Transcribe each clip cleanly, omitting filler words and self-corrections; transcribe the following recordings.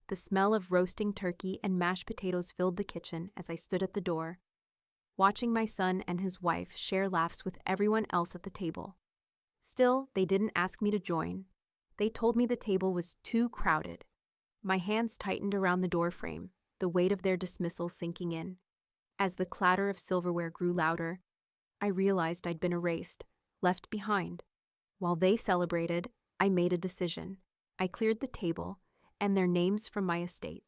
The smell of roasting turkey and mashed potatoes filled the kitchen as I stood at the door, watching my son and his wife share laughs with everyone else at the table. Still, they didn't ask me to join. They told me the table was too crowded. My hands tightened around the door frame, the weight of their dismissal sinking in. As the clatter of silverware grew louder, I realized I'd been erased, left behind. While they celebrated, I made a decision. I cleared the table and their names from my estate.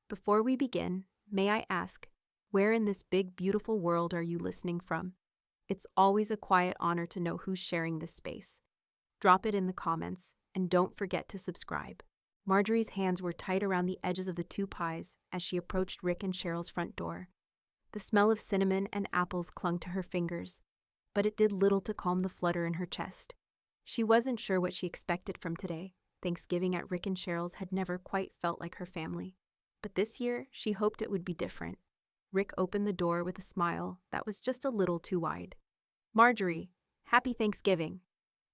Before we begin, may I ask, where in this big, beautiful world are you listening from? It's always a quiet honor to know who's sharing this space. Drop it in the comments, and don't forget to subscribe. Marjorie's hands were tight around the edges of the 2 pies as she approached Rick and Cheryl's front door. The smell of cinnamon and apples clung to her fingers, but it did little to calm the flutter in her chest. She wasn't sure what she expected from today. Thanksgiving at Rick and Cheryl's had never quite felt like her family. But this year, she hoped it would be different. Rick opened the door with a smile that was just a little too wide. "Marjorie, happy Thanksgiving."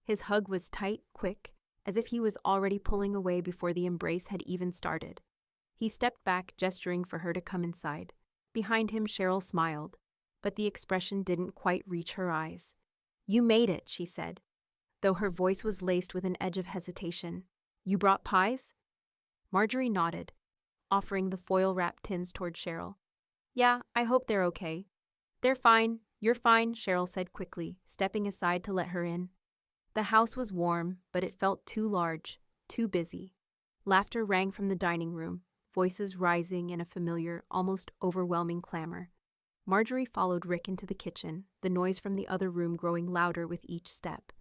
His hug was tight, quick, as if he was already pulling away before the embrace had even started. He stepped back, gesturing for her to come inside. Behind him, Cheryl smiled, but the expression didn't quite reach her eyes. "You made it," she said, though her voice was laced with an edge of hesitation. "You brought pies?" Marjorie nodded, offering the foil-wrapped tins toward Cheryl. "Yeah, I hope they're okay." "They're fine. You're fine," Cheryl said quickly, stepping aside to let her in. The house was warm, but it felt too large, too busy. Laughter rang from the dining room, voices rising in a familiar, almost overwhelming clamor. Marjorie followed Rick into the kitchen, the noise from the other room growing louder with each step.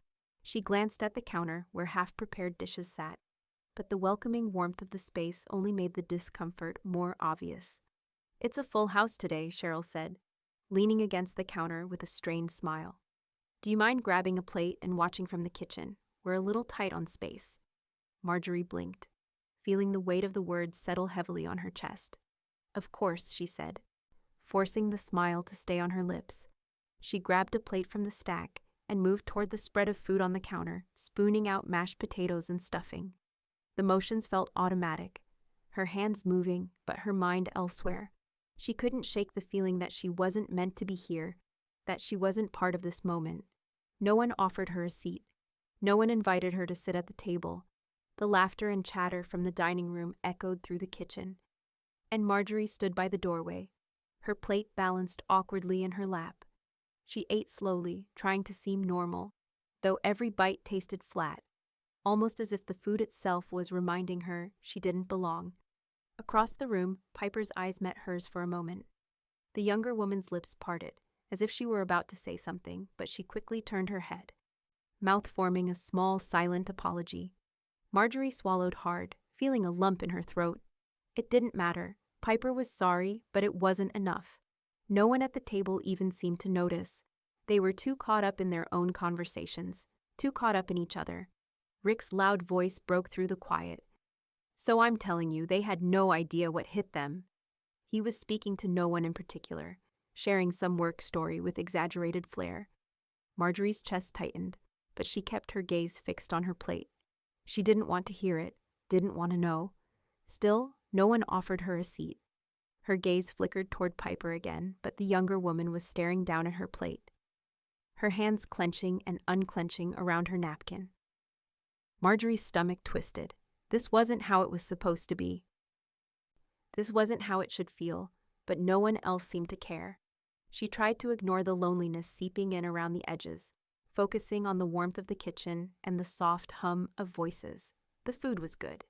She glanced at the counter where half-prepared dishes sat, but the welcoming warmth of the space only made the discomfort more obvious. "It's a full house today," Cheryl said, leaning against the counter with a strained smile. "Do you mind grabbing a plate and watching from the kitchen? We're a little tight on space." Marjorie blinked, feeling the weight of the words settle heavily on her chest. "Of course," she said, forcing the smile to stay on her lips. She grabbed a plate from the stack and moved toward the spread of food on the counter, spooning out mashed potatoes and stuffing. The motions felt automatic, her hands moving, but her mind elsewhere. She couldn't shake the feeling that she wasn't meant to be here, that she wasn't part of this moment. No one offered her a seat. No one invited her to sit at the table. The laughter and chatter from the dining room echoed through the kitchen. And Marjorie stood by the doorway, her plate balanced awkwardly in her lap. She ate slowly, trying to seem normal, though every bite tasted flat, almost as if the food itself was reminding her she didn't belong. Across the room, Piper's eyes met hers for a moment. The younger woman's lips parted, as if she were about to say something, but she quickly turned her head, mouth forming a small, silent apology. Marjorie swallowed hard, feeling a lump in her throat. It didn't matter. Piper was sorry, but it wasn't enough. No one at the table even seemed to notice. They were too caught up in their own conversations, too caught up in each other. Rick's loud voice broke through the quiet. "So I'm telling you, they had no idea what hit them." He was speaking to no one in particular, sharing some work story with exaggerated flair. Marjorie's chest tightened, but she kept her gaze fixed on her plate. She didn't want to hear it, didn't want to know. Still, no one offered her a seat. Her gaze flickered toward Piper again, but the younger woman was staring down at her plate, her hands clenching and unclenching around her napkin. Marjorie's stomach twisted. This wasn't how it was supposed to be. This wasn't how it should feel, but no one else seemed to care. She tried to ignore the loneliness seeping in around the edges, focusing on the warmth of the kitchen and the soft hum of voices. The food was good.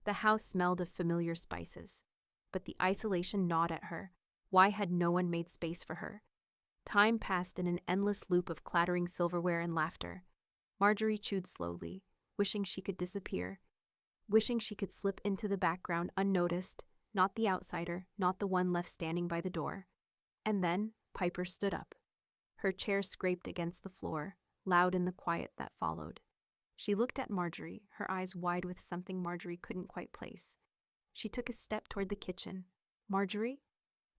The house smelled of familiar spices. But the isolation gnawed at her. Why had no one made space for her? Time passed in an endless loop of clattering silverware and laughter. Marjorie chewed slowly, wishing she could disappear, wishing she could slip into the background unnoticed, not the outsider, not the one left standing by the door. And then Piper stood up. Her chair scraped against the floor, loud in the quiet that followed. She looked at Marjorie, her eyes wide with something Marjorie couldn't quite place. She took a step toward the kitchen. "Marjorie?"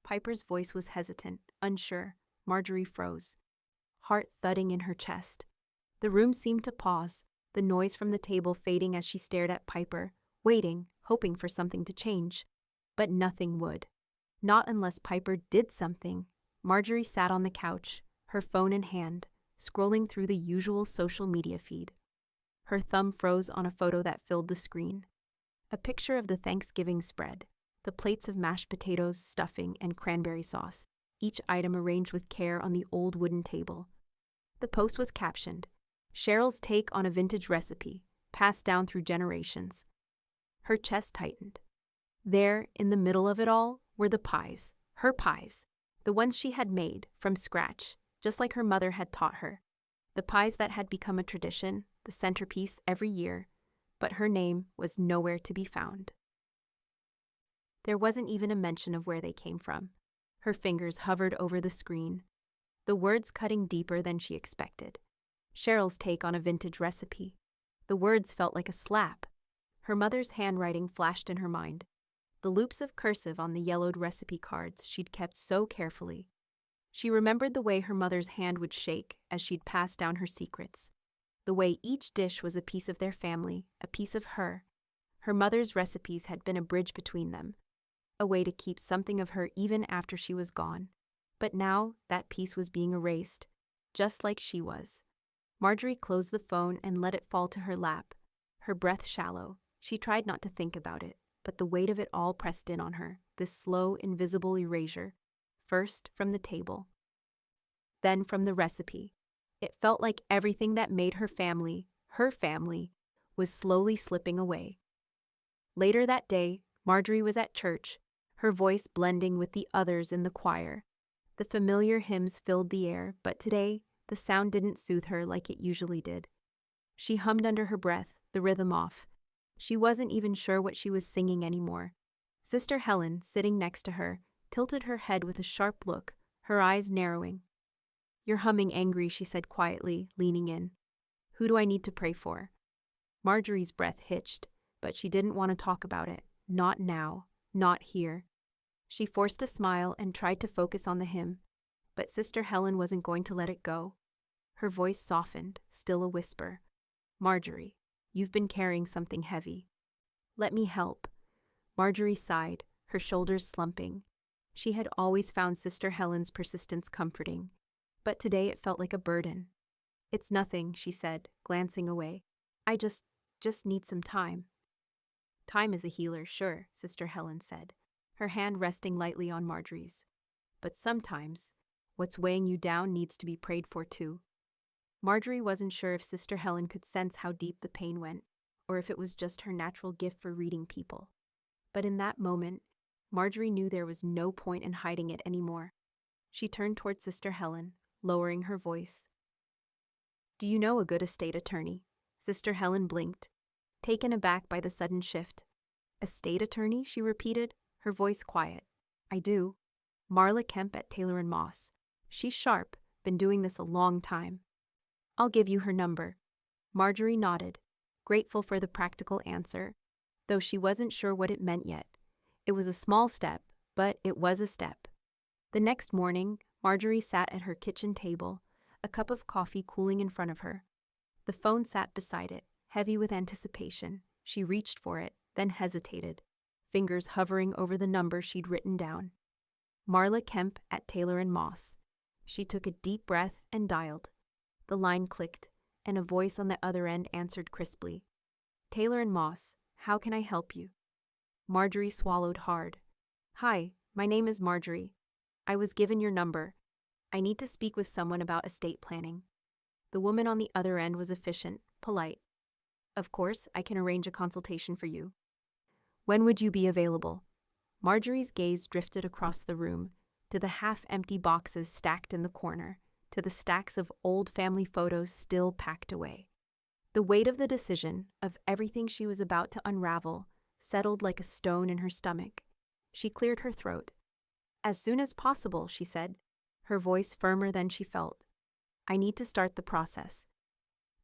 Piper's voice was hesitant, unsure. Marjorie froze, heart thudding in her chest. The room seemed to pause, the noise from the table fading as she stared at Piper, waiting, hoping for something to change. But nothing would. Not unless Piper did something. Marjorie sat on the couch, her phone in hand, scrolling through the usual social media feed. Her thumb froze on a photo that filled the screen. A picture of the Thanksgiving spread, the plates of mashed potatoes, stuffing, and cranberry sauce, each item arranged with care on the old wooden table. The post was captioned, "Cheryl's take on a vintage recipe, passed down through generations." Her chest tightened. There, in the middle of it all, were the pies, her pies, the ones she had made, from scratch, just like her mother had taught her. The pies that had become a tradition, the centerpiece every year, but her name was nowhere to be found. There wasn't even a mention of where they came from. Her fingers hovered over the screen, the words cutting deeper than she expected. Cheryl's take on a vintage recipe. The words felt like a slap. Her mother's handwriting flashed in her mind, the loops of cursive on the yellowed recipe cards she'd kept so carefully. She remembered the way her mother's hand would shake as she'd pass down her secrets, the way each dish was a piece of their family, a piece of her. Her mother's recipes had been a bridge between them, a way to keep something of her even after she was gone. But now that piece was being erased, just like she was. Marjorie closed the phone and let it fall to her lap, her breath shallow. She tried not to think about it, but the weight of it all pressed in on her, this slow, invisible erasure, first from the table, then from the recipe. It felt like everything that made her family, was slowly slipping away. Later that day, Marjorie was at church, her voice blending with the others in the choir. The familiar hymns filled the air, but today, the sound didn't soothe her like it usually did. She hummed under her breath, the rhythm off. She wasn't even sure what she was singing anymore. Sister Helen, sitting next to her, tilted her head with a sharp look, her eyes narrowing. "You're humming angry," she said quietly, leaning in. "Who do I need to pray for?" Marjorie's breath hitched, but she didn't want to talk about it. Not now, not here. She forced a smile and tried to focus on the hymn, but Sister Helen wasn't going to let it go. Her voice softened, still a whisper. "Marjorie, you've been carrying something heavy. Let me help." Marjorie sighed, her shoulders slumping. She had always found Sister Helen's persistence comforting, but today it felt like a burden. "It's nothing," she said, glancing away. I just need some time." "Time is a healer, sure," Sister Helen said, her hand resting lightly on Marjorie's. "But sometimes, what's weighing you down needs to be prayed for too." Marjorie wasn't sure if Sister Helen could sense how deep the pain went, or if it was just her natural gift for reading people. But in that moment, Marjorie knew there was no point in hiding it anymore. She turned toward Sister Helen, lowering her voice. "Do you know a good estate attorney?" Sister Helen blinked, taken aback by the sudden shift. "Estate attorney?" she repeated, her voice quiet. "I do. Marla Kemp at Taylor & Moss. She's sharp, been doing this a long time." "I'll give you her number." Marjorie nodded, grateful for the practical answer, though she wasn't sure what it meant yet. It was a small step, but it was a step. The next morning, Marjorie sat at her kitchen table, a cup of coffee cooling in front of her. The phone sat beside it, heavy with anticipation. She reached for it, then hesitated, fingers hovering over the number she'd written down. Marla Kemp at Taylor & Moss. She took a deep breath and dialed. The line clicked, and a voice on the other end answered crisply. "Taylor & Moss, how can I help you?" Marjorie swallowed hard. "Hi, my name is Marjorie. I was given your number. I need to speak with someone about estate planning." The woman on the other end was efficient, polite. "Of course, I can arrange a consultation for you. When would you be available?" Marjorie's gaze drifted across the room, to the half-empty boxes stacked in the corner, to the stacks of old family photos still packed away. The weight of the decision, of everything she was about to unravel, settled like a stone in her stomach. She cleared her throat. "As soon as possible," she said, her voice firmer than she felt. "I need to start the process."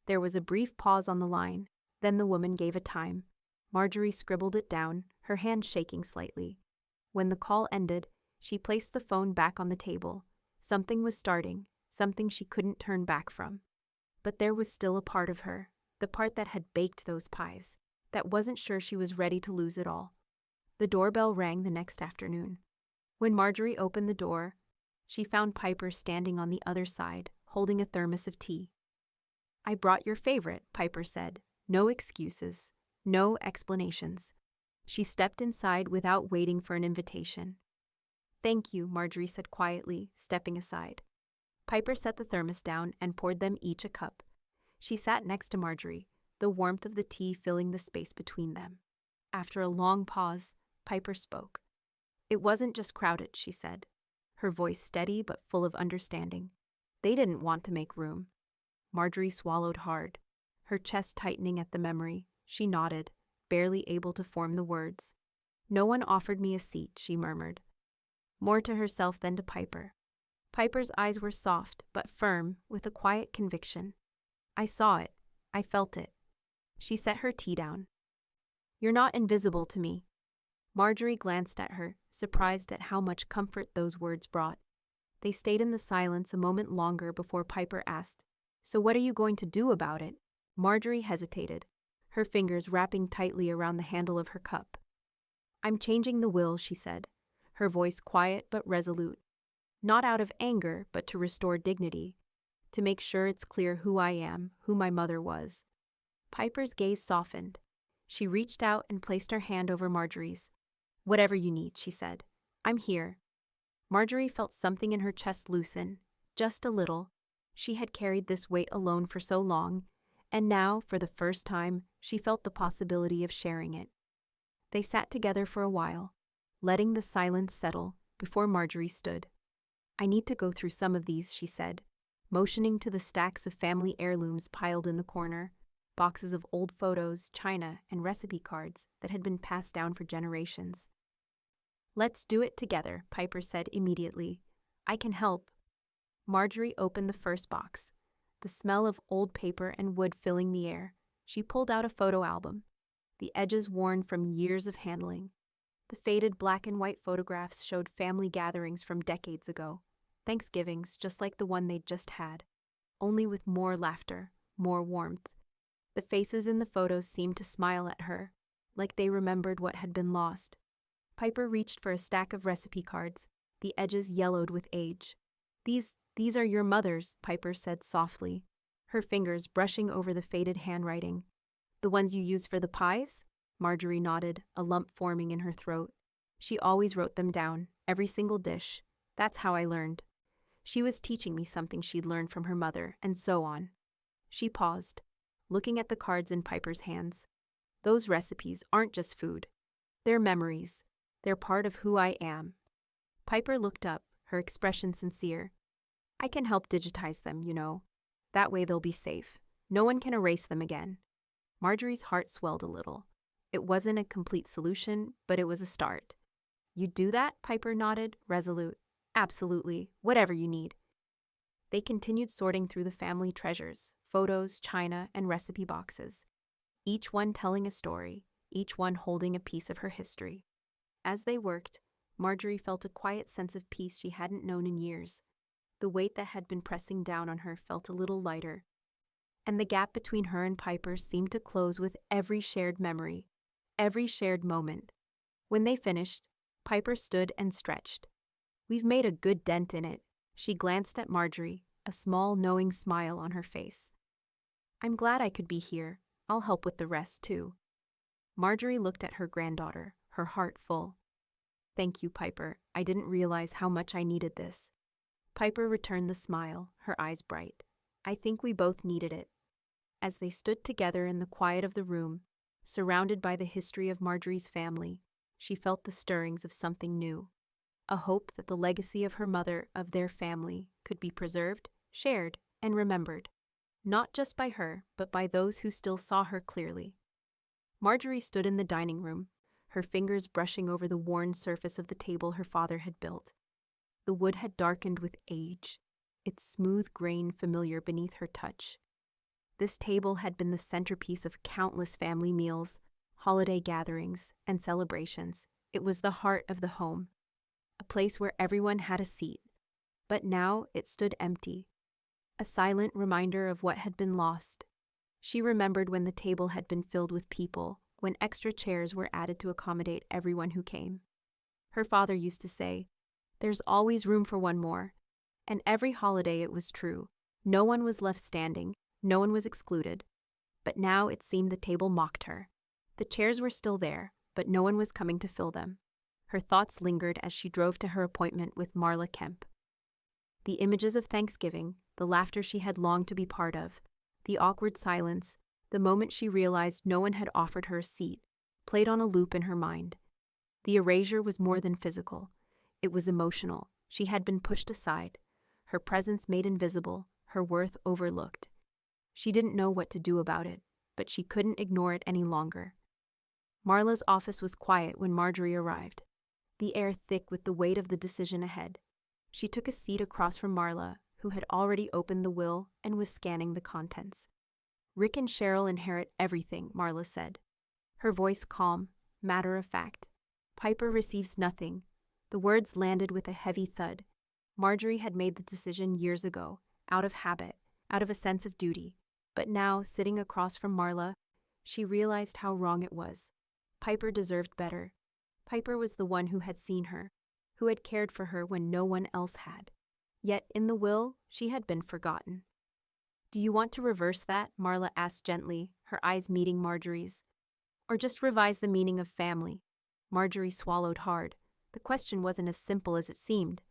There was a brief pause on the line, then the woman gave a time. Marjorie scribbled it down, her hand shaking slightly. When the call ended, she placed the phone back on the table. Something was starting, something she couldn't turn back from. But there was still a part of her, the part that had baked those pies, that wasn't sure she was ready to lose it all. The doorbell rang the next afternoon. When Marjorie opened the door, she found Piper standing on the other side, holding a thermos of tea. "I brought your favorite," Piper said. "No excuses, no explanations." She stepped inside without waiting for an invitation. "Thank you," Marjorie said quietly, stepping aside. Piper set the thermos down and poured them each a cup. She sat next to Marjorie, the warmth of the tea filling the space between them. After a long pause, Piper spoke. "It wasn't just crowded," she said, her voice steady but full of understanding. "They didn't want to make room." Marjorie swallowed hard, her chest tightening at the memory. She nodded, barely able to form the words. "No one offered me a seat," she murmured, more to herself than to Piper. Piper's eyes were soft but firm, with a quiet conviction. "I saw it. I felt it." She set her tea down. "You're not invisible to me." Marjorie glanced at her, surprised at how much comfort those words brought. They stayed in the silence a moment longer before Piper asked, "So what are you going to do about it?" Marjorie hesitated, her fingers wrapping tightly around the handle of her cup. "I'm changing the will," she said, her voice quiet but resolute. "Not out of anger, but to restore dignity, to make sure it's clear who I am, who my mother was." Piper's gaze softened. She reached out and placed her hand over Marjorie's. "Whatever you need," she said. "I'm here." Marjorie felt something in her chest loosen, just a little. She had carried this weight alone for so long, and now, for the first time, she felt the possibility of sharing it. They sat together for a while, letting the silence settle, before Marjorie stood. "I need to go through some of these," she said, motioning to the stacks of family heirlooms piled in the corner, boxes of old photos, china, and recipe cards that had been passed down for generations. "Let's do it together," Piper said immediately. "I can help." Marjorie opened the first box, the smell of old paper and wood filling the air. She pulled out a photo album, the edges worn from years of handling. The faded black and white photographs showed family gatherings from decades ago, Thanksgivings just like the one they'd just had, only with more laughter, more warmth. The faces in the photos seemed to smile at her, like they remembered what had been lost. Piper reached for a stack of recipe cards, the edges yellowed with age. These are your mother's," Piper said softly, her fingers brushing over the faded handwriting. "The ones you use for the pies?" Marjorie nodded, a lump forming in her throat. "She always wrote them down, every single dish. That's how I learned. She was teaching me something she'd learned from her mother, and so on." She paused, looking at the cards in Piper's hands. "Those recipes aren't just food. They're memories. They're part of who I am." Piper looked up, her expression sincere. "I can help digitize them, you know. That way they'll be safe. No one can erase them again." Marjorie's heart swelled a little. It wasn't a complete solution, but it was a start. "You'd do that?" Piper nodded, resolute. "Absolutely. Whatever you need." They continued sorting through the family treasures, photos, china, and recipe boxes, each one telling a story, each one holding a piece of her history. As they worked, Marjorie felt a quiet sense of peace she hadn't known in years. The weight that had been pressing down on her felt a little lighter, and the gap between her and Piper seemed to close with every shared memory, every shared moment. When they finished, Piper stood and stretched. "We've made a good dent in it." She glanced at Marjorie, a small, knowing smile on her face. "I'm glad I could be here. I'll help with the rest, too." Marjorie looked at her granddaughter, her heart full. "Thank you, Piper. I didn't realize how much I needed this." Piper returned the smile, her eyes bright. "I think we both needed it." As they stood together in the quiet of the room, surrounded by the history of Marjorie's family, she felt the stirrings of something new. A hope that the legacy of her mother, of their family, could be preserved, shared, and remembered. Not just by her, but by those who still saw her clearly. Marjorie stood in the dining room, her fingers brushing over the worn surface of the table her father had built. The wood had darkened with age, its smooth grain familiar beneath her touch. This table had been the centerpiece of countless family meals, holiday gatherings, and celebrations. It was the heart of the home, a place where everyone had a seat. But now it stood empty, a silent reminder of what had been lost. She remembered when the table had been filled with people, when extra chairs were added to accommodate everyone who came. Her father used to say, "There's always room for one more." And every holiday it was true. No one was left standing, no one was excluded. But now it seemed the table mocked her. The chairs were still there, but no one was coming to fill them. Her thoughts lingered as she drove to her appointment with Marla Kemp. The images of Thanksgiving, the laughter she had longed to be part of, the awkward silence, the moment she realized no one had offered her a seat, played on a loop in her mind. The erasure was more than physical. It was emotional. She had been pushed aside, her presence made invisible, her worth overlooked. She didn't know what to do about it, but she couldn't ignore it any longer. Marla's office was quiet when Marjorie arrived, the air thick with the weight of the decision ahead. She took a seat across from Marla, who had already opened the will and was scanning the contents. "Rick and Cheryl inherit everything," Marla said, her voice calm, matter of fact. "Piper receives nothing." The words landed with a heavy thud. Marjorie had made the decision years ago, out of habit, out of a sense of duty. But now, sitting across from Marla, she realized how wrong it was. Piper deserved better. Piper was the one who had seen her, who had cared for her when no one else had. Yet in the will, she had been forgotten. "Do you want to reverse that?" Marla asked gently, her eyes meeting Marjorie's. "Or just revise the meaning of family?" Marjorie swallowed hard. The question wasn't as simple as it seemed.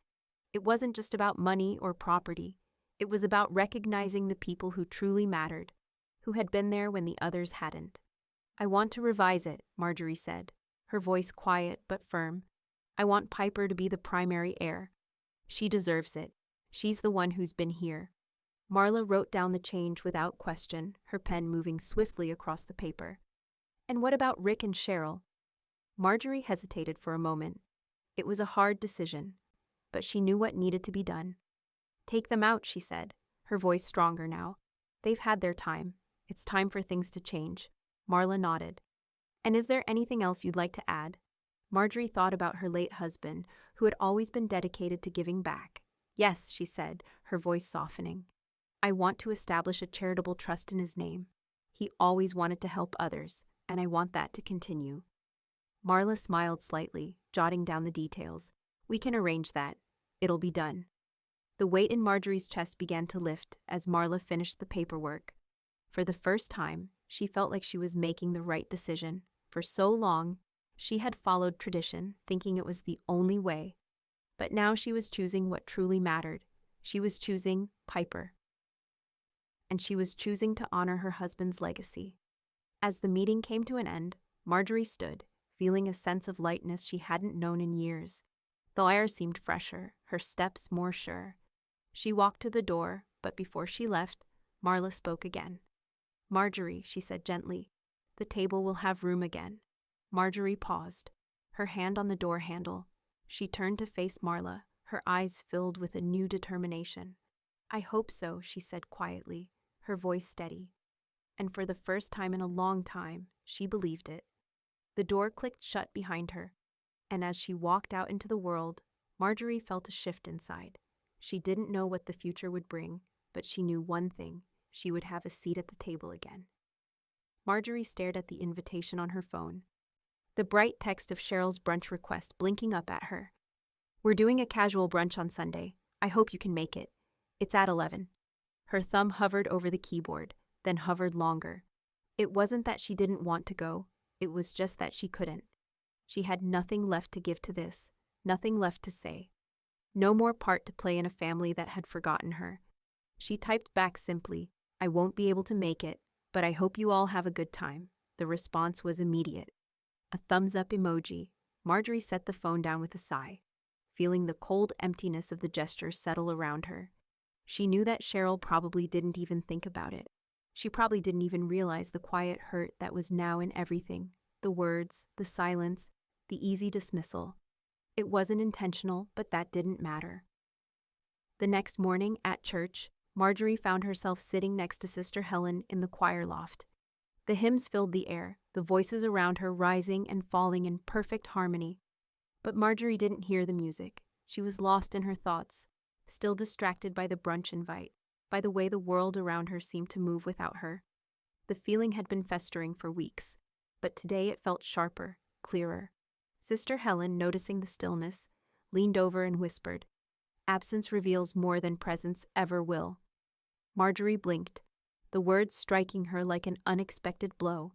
It wasn't just about money or property. It was about recognizing the people who truly mattered, who had been there when the others hadn't. "I want to revise it," Marjorie said, her voice quiet but firm. "I want Piper to be the primary heir. She deserves it. She's the one who's been here." Marla wrote down the change without question, her pen moving swiftly across the paper. "And what about Rick and Cheryl?" Marjorie hesitated for a moment. It was a hard decision, but she knew what needed to be done. "Take them out," she said, her voice stronger now. "They've had their time. It's time for things to change." Marla nodded. "And is there anything else you'd like to add?" Marjorie thought about her late husband, who had always been dedicated to giving back. "Yes," she said, her voice softening. "I want to establish a charitable trust in his name. He always wanted to help others, and I want that to continue." Marla smiled slightly, jotting down the details. "We can arrange that. It'll be done." The weight in Marjorie's chest began to lift as Marla finished the paperwork. For the first time, she felt like she was making the right decision. For so long, she had followed tradition, thinking it was the only way. But now she was choosing what truly mattered. She was choosing Piper. And she was choosing to honor her husband's legacy. As the meeting came to an end, Marjorie stood, feeling a sense of lightness she hadn't known in years. The air seemed fresher, her steps more sure. She walked to the door, but before she left, Marla spoke again. "Marjorie," she said gently, "the table will have room again." Marjorie paused, her hand on the door handle. She turned to face Marla, her eyes filled with a new determination. "I hope so," she said quietly, her voice steady. And for the first time in a long time, she believed it. The door clicked shut behind her, and as she walked out into the world, Marjorie felt a shift inside. She didn't know what the future would bring, but she knew one thing: she would have a seat at the table again. Marjorie stared at the invitation on her phone, the bright text of Cheryl's brunch request blinking up at her. "We're doing a casual brunch on Sunday. I hope you can make it. It's at 11. Her thumb hovered over the keyboard, then hovered longer. It wasn't that she didn't want to go, it was just that she couldn't. She had nothing left to give to this, nothing left to say. No more part to play in a family that had forgotten her. She typed back simply, "I won't be able to make it, but I hope you all have a good time." The response was immediate. A thumbs-up emoji. Marjorie set the phone down with a sigh, feeling the cold emptiness of the gesture settle around her. She knew that Cheryl probably didn't even think about it. She probably didn't even realize the quiet hurt that was now in everything, the words, the silence, the easy dismissal. It wasn't intentional, but that didn't matter. The next morning, at church, Marjorie found herself sitting next to Sister Helen in the choir loft. The hymns filled the air, the voices around her rising and falling in perfect harmony. But Marjorie didn't hear the music. She was lost in her thoughts, still distracted by the brunch invite, by the way the world around her seemed to move without her. The feeling had been festering for weeks. but today it felt sharper, clearer. Sister Helen, noticing the stillness, leaned over and whispered, "Absence reveals more than presence ever will." Marjorie blinked, the words striking her like an unexpected blow.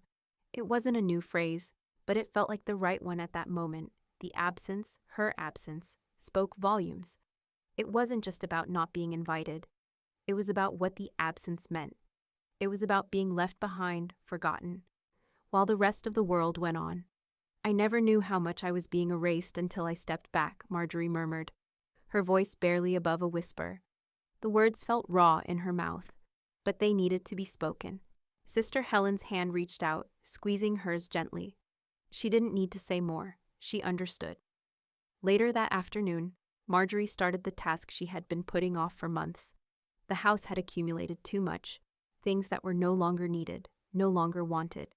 It wasn't a new phrase, but it felt like the right one at that moment. The absence, her absence, spoke volumes. It wasn't just about not being invited. It was about what the absence meant. It was about being left behind, forgotten, while the rest of the world went on. "I never knew how much I was being erased until I stepped back," Marjorie murmured, her voice barely above a whisper. The words felt raw in her mouth, but they needed to be spoken. Sister Helen's hand reached out, squeezing hers gently. She didn't need to say more. She understood. Later that afternoon, Marjorie started the task she had been putting off for months. The house had accumulated too much, things that were no longer needed, no longer wanted.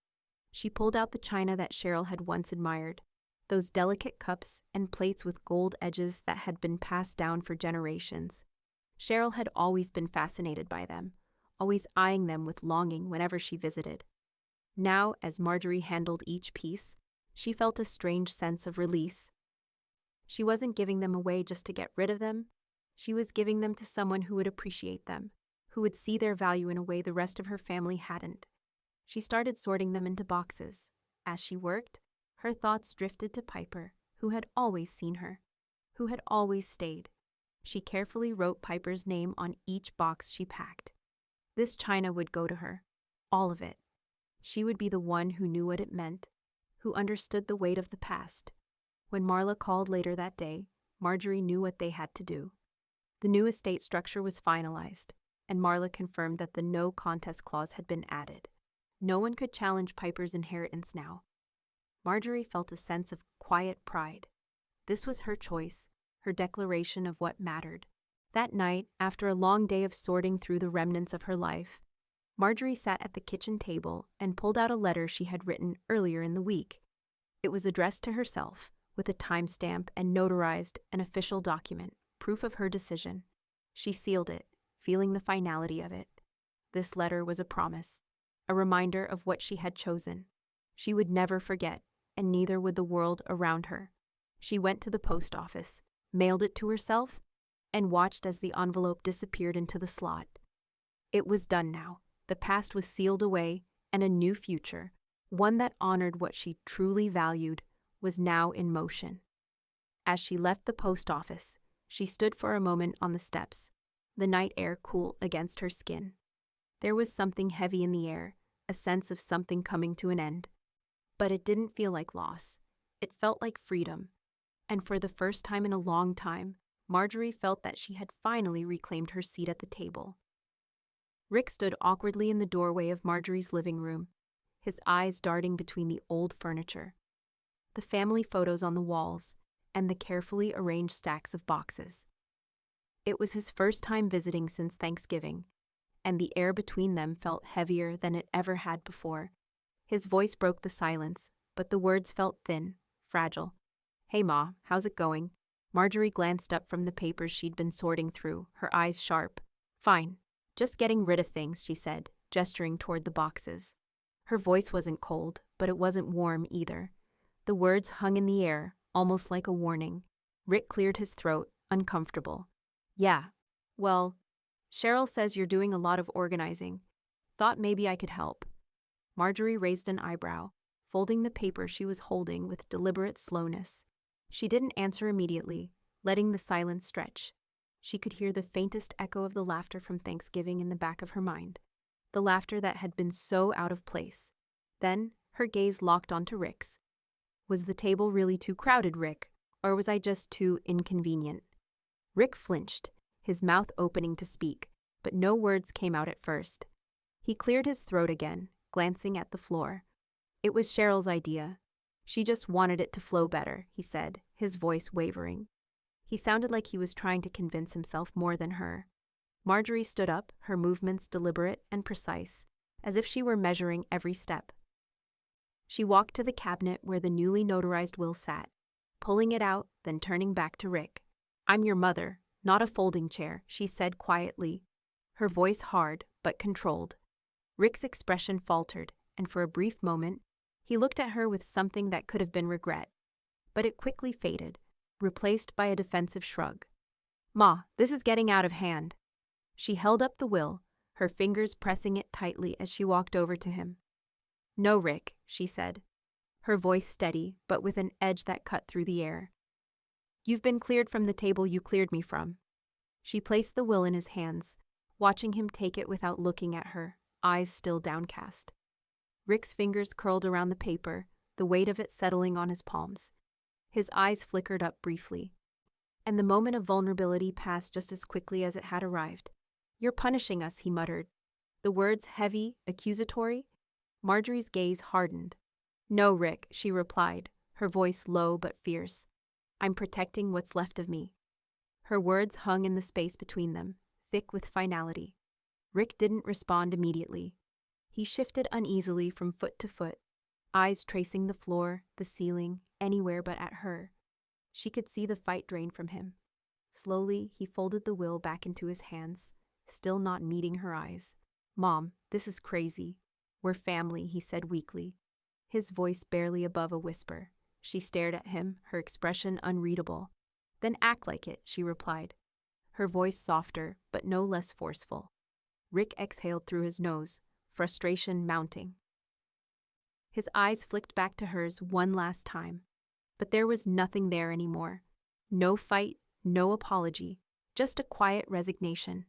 She pulled out the china that Cheryl had once admired, those delicate cups and plates with gold edges that had been passed down for generations. Cheryl had always been fascinated by them, always eyeing them with longing whenever she visited. Now, as Marjorie handled each piece, she felt a strange sense of release. She wasn't giving them away just to get rid of them. She was giving them to someone who would appreciate them, who would see their value in a way the rest of her family hadn't. She started sorting them into boxes. As she worked, her thoughts drifted to Piper, who had always seen her, who had always stayed. She carefully wrote Piper's name on each box she packed. This china would go to her, all of it. She would be the one who knew what it meant, who understood the weight of the past. When Marla called later that day, Marjorie knew what they had to do. The new estate structure was finalized, and Marla confirmed that the no contest clause had been added. No one could challenge Piper's inheritance now. Marjorie felt a sense of quiet pride. This was her choice, her declaration of what mattered. That night, after a long day of sorting through the remnants of her life, Marjorie sat at the kitchen table and pulled out a letter she had written earlier in the week. It was addressed to herself, with a timestamp and notarized an official document, proof of her decision. She sealed it, feeling the finality of it. This letter was a promise, a reminder of what she had chosen. She would never forget, and neither would the world around her. She went to the post office, mailed it to herself, and watched as the envelope disappeared into the slot. It was done now. The past was sealed away, and a new future, one that honored what she truly valued, was now in motion. As she left the post office, she stood for a moment on the steps, the night air cool against her skin. There was something heavy in the air, a sense of something coming to an end. But it didn't feel like loss. It felt like freedom. And for the first time in a long time, Marjorie felt that she had finally reclaimed her seat at the table. Rick stood awkwardly in the doorway of Marjorie's living room, his eyes darting between the old furniture, the family photos on the walls, and the carefully arranged stacks of boxes. It was his first time visiting since Thanksgiving, and the air between them felt heavier than it ever had before. His voice broke the silence, but the words felt thin, fragile. "Hey, Ma, how's it going?" Marjorie glanced up from the papers she'd been sorting through, her eyes sharp. "Fine. Just getting rid of things," she said, gesturing toward the boxes. Her voice wasn't cold, but it wasn't warm either. The words hung in the air, almost like a warning. Rick cleared his throat, uncomfortable. "Yeah. Well, Cheryl says you're doing a lot of organizing. Thought maybe I could help." Marjorie raised an eyebrow, folding the paper she was holding with deliberate slowness. She didn't answer immediately, letting the silence stretch. She could hear the faintest echo of the laughter from Thanksgiving in the back of her mind, the laughter that had been so out of place. Then, her gaze locked onto Rick's. "Was the table really too crowded, Rick, or was I just too inconvenient?" Rick flinched, his mouth opening to speak, but no words came out at first. He cleared his throat again, glancing at the floor. "It was Cheryl's idea. She just wanted it to flow better," he said, his voice wavering. He sounded like he was trying to convince himself more than her. Marjorie stood up, her movements deliberate and precise, as if she were measuring every step. She walked to the cabinet where the newly notarized will sat, pulling it out, then turning back to Rick. "I'm your mother, not a folding chair," she said quietly, her voice hard but controlled. Rick's expression faltered, and for a brief moment, He looked at her with something that could have been regret, but it quickly faded, replaced by a defensive shrug. "Ma, this is getting out of hand." She held up the will, her fingers pressing it tightly as she walked over to him. "No, Rick," she said, her voice steady but with an edge that cut through the air. "You've been cleared from the table you cleared me from." She placed the will in his hands, watching him take it without looking at her, eyes still downcast. Rick's fingers curled around the paper, the weight of it settling on his palms. His eyes flickered up briefly, and the moment of vulnerability passed just as quickly as it had arrived. "You're punishing us," he muttered. The words heavy, accusatory. Marjorie's gaze hardened. "No, Rick," she replied, her voice low but fierce. "I'm protecting what's left of me." Her words hung in the space between them, thick with finality. Rick didn't respond immediately. He shifted uneasily from foot to foot, eyes tracing the floor, the ceiling, anywhere but at her. She could see the fight drain from him. Slowly, he folded the will back into his hands, still not meeting her eyes. "Mom, this is crazy. We're family," he said weakly, his voice barely above a whisper. She stared at him, her expression unreadable. "Then act like it," she replied, her voice softer but no less forceful. Rick exhaled through his nose, frustration mounting. His eyes flicked back to hers one last time, but there was nothing there anymore. No fight, no apology, just a quiet resignation.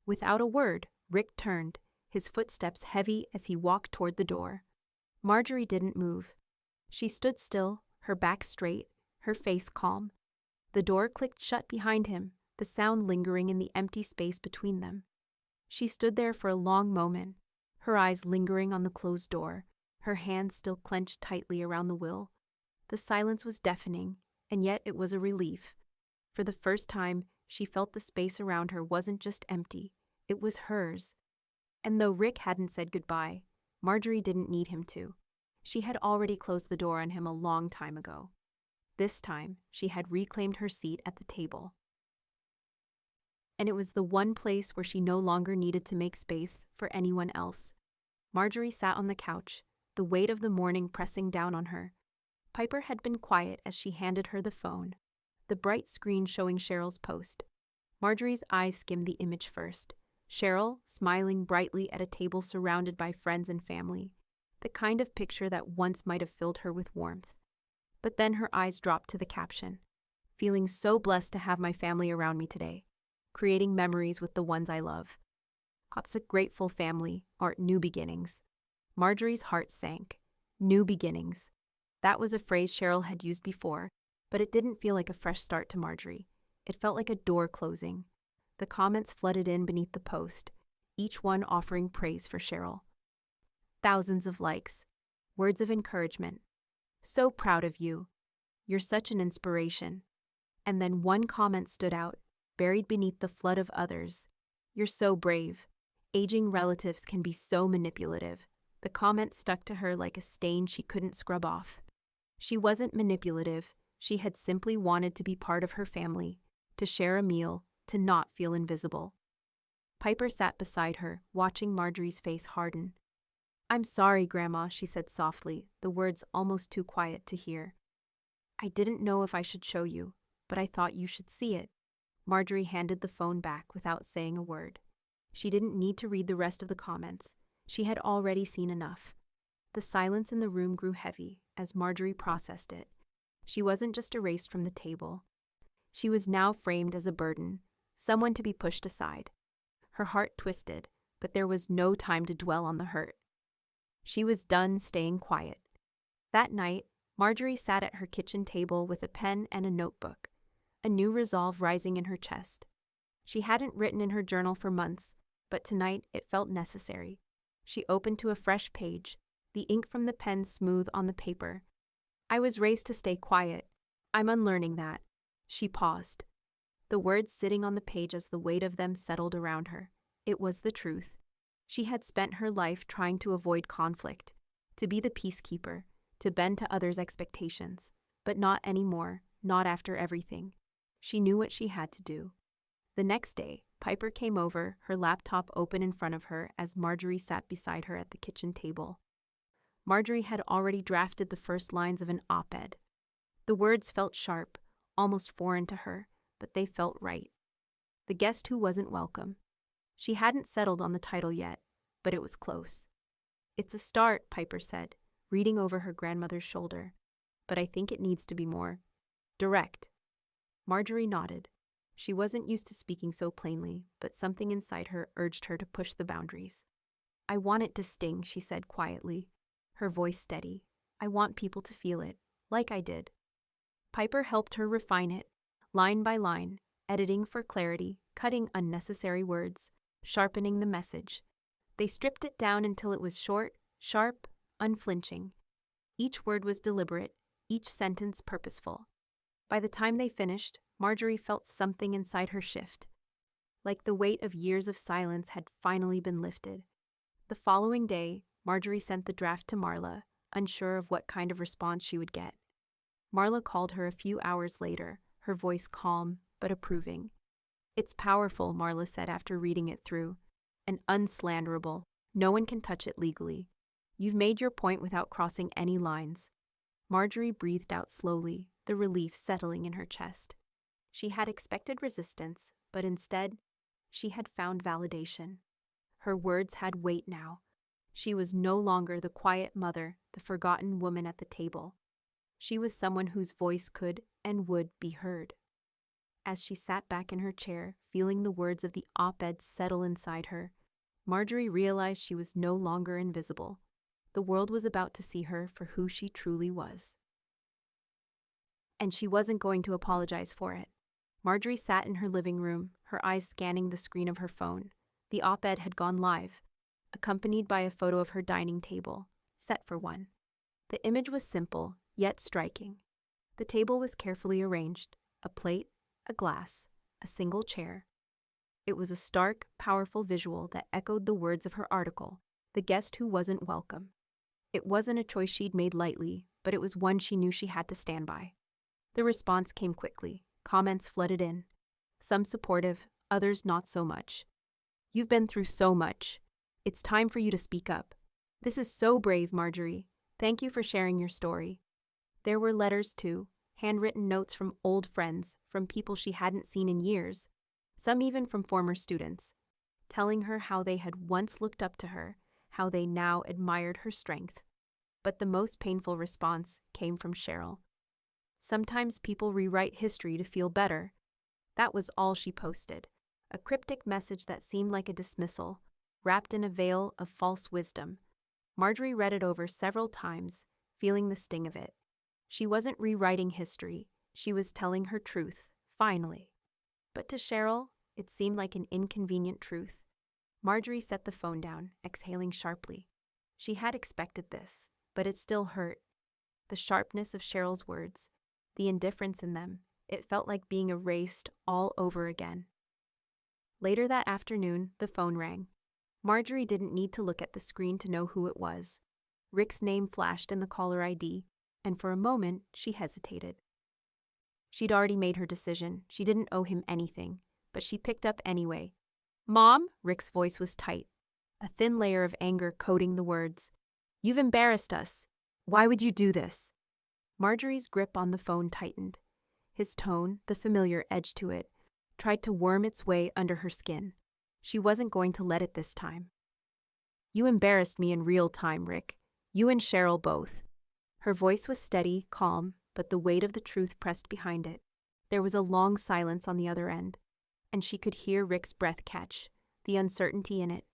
Without a word, Rick turned, his footsteps heavy as he walked toward the door. Marjorie didn't move. She stood still, her back straight, her face calm. The door clicked shut behind him, the sound lingering in the empty space between them. She stood there for a long moment, her eyes lingering on the closed door, her hands still clenched tightly around the will. The silence was deafening, and yet it was a relief. For the first time, she felt the space around her wasn't just empty, it was hers. And though Rick hadn't said goodbye, Marjorie didn't need him to. She had already closed the door on him a long time ago. This time, she had reclaimed her seat at the table. And it was the one place where she no longer needed to make space for anyone else. Marjorie sat on the couch, the weight of the morning pressing down on her. Piper had been quiet as she handed her the phone, the bright screen showing Cheryl's post. Marjorie's eyes skimmed the image first. Cheryl, smiling brightly at a table surrounded by friends and family, the kind of picture that once might have filled her with warmth. But then her eyes dropped to the caption, "Feeling so blessed to have my family around me today, creating memories with the ones I love. Lots of grateful family, or new beginnings." Marjorie's heart sank. New beginnings. That was a phrase Cheryl had used before, but it didn't feel like a fresh start to Marjorie. It felt like a door closing. The comments flooded in beneath the post, each one offering praise for Cheryl. Thousands of likes, words of encouragement. "So proud of you. You're such an inspiration." And then one comment stood out, buried beneath the flood of others. "You're so brave. Aging relatives can be so manipulative." The comment stuck to her like a stain she couldn't scrub off. She wasn't manipulative. She had simply wanted to be part of her family, to share a meal, to not feel invisible. Piper sat beside her, watching Marjorie's face harden. "I'm sorry, Grandma," she said softly, the words almost too quiet to hear. "I didn't know if I should show you, but I thought you should see it." Marjorie handed the phone back without saying a word. She didn't need to read the rest of the comments. She had already seen enough. The silence in the room grew heavy as Marjorie processed it. She wasn't just erased from the table. She was now framed as a burden, someone to be pushed aside. Her heart twisted, but there was no time to dwell on the hurt. She was done staying quiet. That night, Marjorie sat at her kitchen table with a pen and a notebook, a new resolve rising in her chest. She hadn't written in her journal for months, but tonight it felt necessary. She opened to a fresh page, the ink from the pen smooth on the paper. "I was raised to stay quiet. I'm unlearning that." She paused, the words sitting on the page as the weight of them settled around her. It was the truth. She had spent her life trying to avoid conflict, to be the peacekeeper, to bend to others' expectations, but not anymore, not after everything. She knew what she had to do. The next day, Piper came over, her laptop open in front of her as Marjorie sat beside her at the kitchen table. Marjorie had already drafted the first lines of an op-ed. The words felt sharp, almost foreign to her, but they felt right. The guest who wasn't welcome. She hadn't settled on the title yet, but it was close. "It's a start," Piper said, reading over her grandmother's shoulder. "But I think it needs to be more direct." Marjorie nodded. She wasn't used to speaking so plainly, but something inside her urged her to push the boundaries. "I want it to sting," she said quietly, her voice steady. "I want people to feel it, like I did." Piper helped her refine it, line by line, editing for clarity, cutting unnecessary words, sharpening the message. They stripped it down until it was short, sharp, unflinching. Each word was deliberate, each sentence purposeful. By the time they finished, Marjorie felt something inside her shift, like the weight of years of silence had finally been lifted. The following day, Marjorie sent the draft to Marla, unsure of what kind of response she would get. Marla called her a few hours later, her voice calm but approving. "It's powerful," Marla said after reading it through, "and unslanderable. No one can touch it legally. You've made your point without crossing any lines." Marjorie breathed out slowly, the relief settling in her chest. She had expected resistance, but instead, she had found validation. Her words had weight now. She was no longer the quiet mother, the forgotten woman at the table. She was someone whose voice could and would be heard. As she sat back in her chair, feeling the words of the op-ed settle inside her, Marjorie realized she was no longer invisible. The world was about to see her for who she truly was. And she wasn't going to apologize for it. Marjorie sat in her living room, her eyes scanning the screen of her phone. The op-ed had gone live, accompanied by a photo of her dining table, set for one. The image was simple, yet striking. The table was carefully arranged, a plate, a glass, a single chair. It was a stark, powerful visual that echoed the words of her article, "The guest who wasn't welcome." It wasn't a choice she'd made lightly, but it was one she knew she had to stand by. The response came quickly. Comments flooded in. Some supportive, others not so much. "You've been through so much. It's time for you to speak up. This is so brave, Marjorie. Thank you for sharing your story." There were letters, too, handwritten notes from old friends, from people she hadn't seen in years, some even from former students, telling her how they had once looked up to her, how they now admired her strength. But the most painful response came from Cheryl. "Sometimes people rewrite history to feel better." That was all she posted, a cryptic message that seemed like a dismissal, wrapped in a veil of false wisdom. Marjorie read it over several times, feeling the sting of it. She wasn't rewriting history, she was telling her truth, finally. But to Cheryl, it seemed like an inconvenient truth. Marjorie set the phone down, exhaling sharply. She had expected this, but it still hurt. The sharpness of Cheryl's words, the indifference in them, it felt like being erased all over again. Later that afternoon, the phone rang. Marjorie didn't need to look at the screen to know who it was. Rick's name flashed in the caller ID, and for a moment, she hesitated. She'd already made her decision. She didn't owe him anything, but she picked up anyway. "Mom?" Rick's voice was tight, a thin layer of anger coating the words. "You've embarrassed us. Why would you do this?" Marjorie's grip on the phone tightened. His tone, the familiar edge to it, tried to worm its way under her skin. She wasn't going to let it this time. "You embarrassed me in real time, Rick. You and Cheryl both." Her voice was steady, calm, but the weight of the truth pressed behind it. There was a long silence on the other end, and she could hear Rick's breath catch, the uncertainty in it.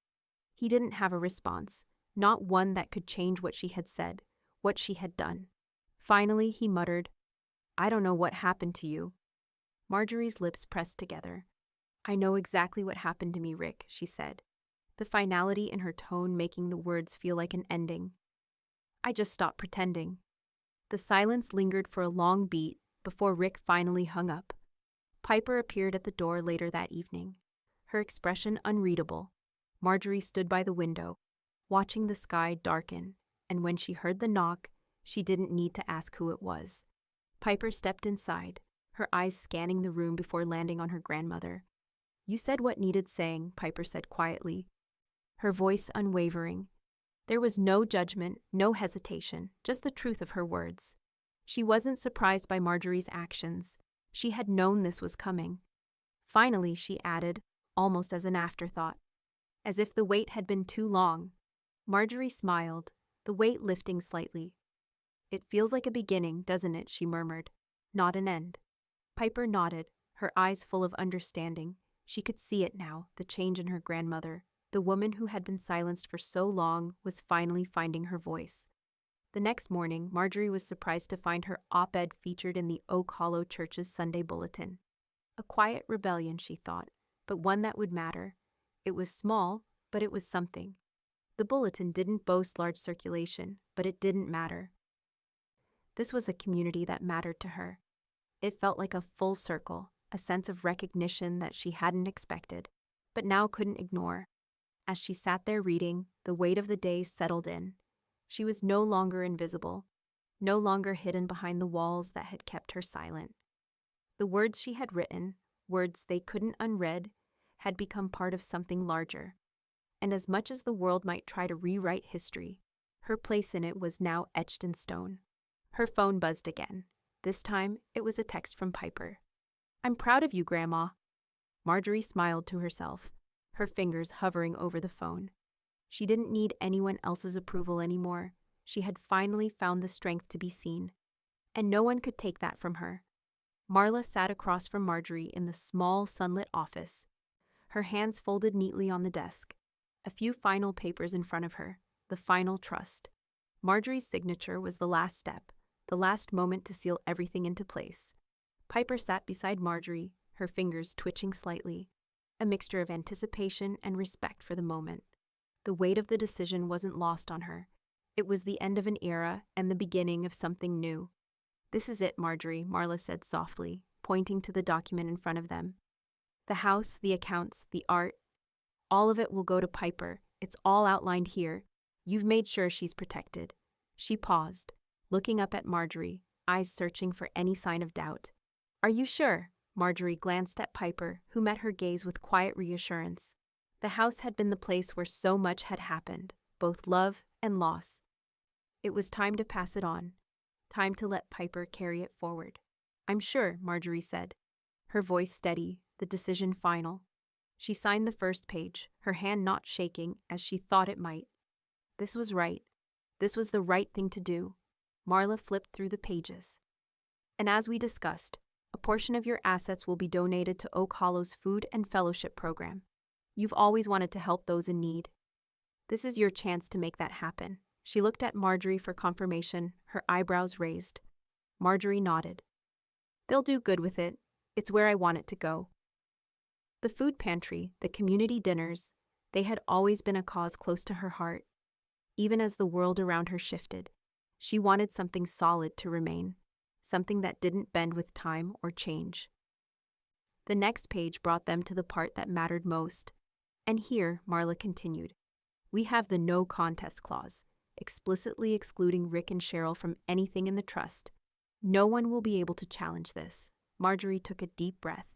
He didn't have a response, not one that could change what she had said, what she had done. Finally, he muttered, "I don't know what happened to you." Marjorie's lips pressed together. "I know exactly what happened to me, Rick," she said, the finality in her tone making the words feel like an ending. "I just stopped pretending." The silence lingered for a long beat before Rick finally hung up. Piper appeared at the door later that evening, her expression unreadable. Marjorie stood by the window, watching the sky darken, and when she heard the knock, she didn't need to ask who it was. Piper stepped inside, her eyes scanning the room before landing on her grandmother. "You said what needed saying," Piper said quietly, her voice unwavering. There was no judgment, no hesitation, just the truth of her words. She wasn't surprised by Marjorie's actions. She had known this was coming. Finally, she added, almost as an afterthought, as if the wait had been too long. Marjorie smiled, the weight lifting slightly. "It feels like a beginning, doesn't it?" she murmured. "Not an end." Piper nodded, her eyes full of understanding. She could see it now, the change in her grandmother. The woman who had been silenced for so long was finally finding her voice. The next morning, Marjorie was surprised to find her op-ed featured in the Oak Hollow Church's Sunday Bulletin. A quiet rebellion, she thought, but one that would matter. It was small, but it was something. The bulletin didn't boast large circulation, but it didn't matter. This was a community that mattered to her. It felt like a full circle, a sense of recognition that she hadn't expected, but now couldn't ignore. As she sat there reading, the weight of the day settled in. She was no longer invisible, no longer hidden behind the walls that had kept her silent. The words she had written, words they couldn't unread, had become part of something larger. And as much as the world might try to rewrite history, her place in it was now etched in stone. Her phone buzzed again. This time, it was a text from Piper. "I'm proud of you, Grandma." Marjorie smiled to herself, her fingers hovering over the phone. She didn't need anyone else's approval anymore. She had finally found the strength to be seen. And no one could take that from her. Marla sat across from Marjorie in the small, sunlit office, her hands folded neatly on the desk. A few final papers in front of her, the final trust. Marjorie's signature was the last step, the last moment to seal everything into place. Piper sat beside Marjorie, her fingers twitching slightly, a mixture of anticipation and respect for the moment. The weight of the decision wasn't lost on her. It was the end of an era and the beginning of something new. "This is it, Marjorie," Marla said softly, pointing to the document in front of them. "The house, the accounts, the art, all of it will go to Piper. It's all outlined here. You've made sure she's protected." She paused, looking up at Marjorie, eyes searching for any sign of doubt. "Are you sure?" Marjorie glanced at Piper, who met her gaze with quiet reassurance. The house had been the place where so much had happened, both love and loss. It was time to pass it on, time to let Piper carry it forward. "I'm sure," Marjorie said, her voice steady, the decision final. She signed the first page, her hand not shaking as she thought it might. This was right. This was the right thing to do. Marla flipped through the pages. "And as we discussed, a portion of your assets will be donated to Oak Hollow's Food and Fellowship Program. You've always wanted to help those in need. This is your chance to make that happen." She looked at Marjorie for confirmation, her eyebrows raised. Marjorie nodded. "They'll do good with it. It's where I want it to go." The food pantry, the community dinners, they had always been a cause close to her heart. Even as the world around her shifted, she wanted something solid to remain, something that didn't bend with time or change. The next page brought them to the part that mattered most. And here, Marla continued, "We have the no contest clause, explicitly excluding Rick and Cheryl from anything in the trust. No one will be able to challenge this." Marjorie took a deep breath,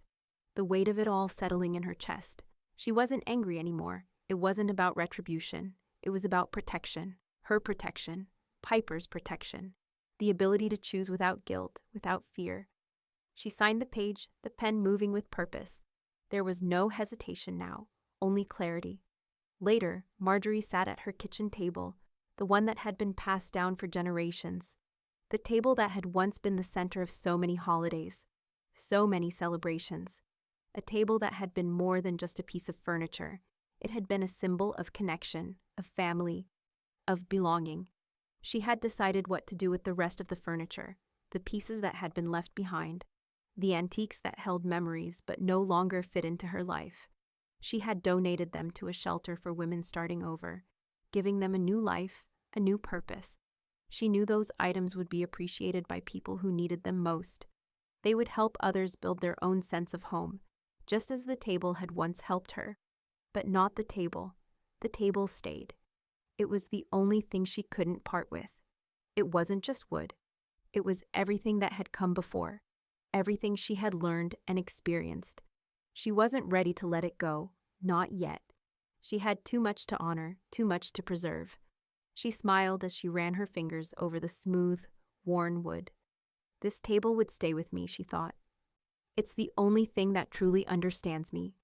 the weight of it all settling in her chest. She wasn't angry anymore. It wasn't about retribution. It was about protection, her protection, Piper's protection, the ability to choose without guilt, without fear. She signed the page, the pen moving with purpose. There was no hesitation now, only clarity. Later, Marjorie sat at her kitchen table, the one that had been passed down for generations, the table that had once been the center of so many holidays, so many celebrations, a table that had been more than just a piece of furniture. It had been a symbol of connection, of family, of belonging. She had decided what to do with the rest of the furniture, the pieces that had been left behind, the antiques that held memories but no longer fit into her life. She had donated them to a shelter for women starting over, giving them a new life, a new purpose. She knew those items would be appreciated by people who needed them most. They would help others build their own sense of home, just as the table had once helped her. But not the table. The table stayed. It was the only thing she couldn't part with. It wasn't just wood. It was everything that had come before, everything she had learned and experienced. She wasn't ready to let it go, not yet. She had too much to honor, too much to preserve. She smiled as she ran her fingers over the smooth, worn wood. This table would stay with me, she thought. It's the only thing that truly understands me.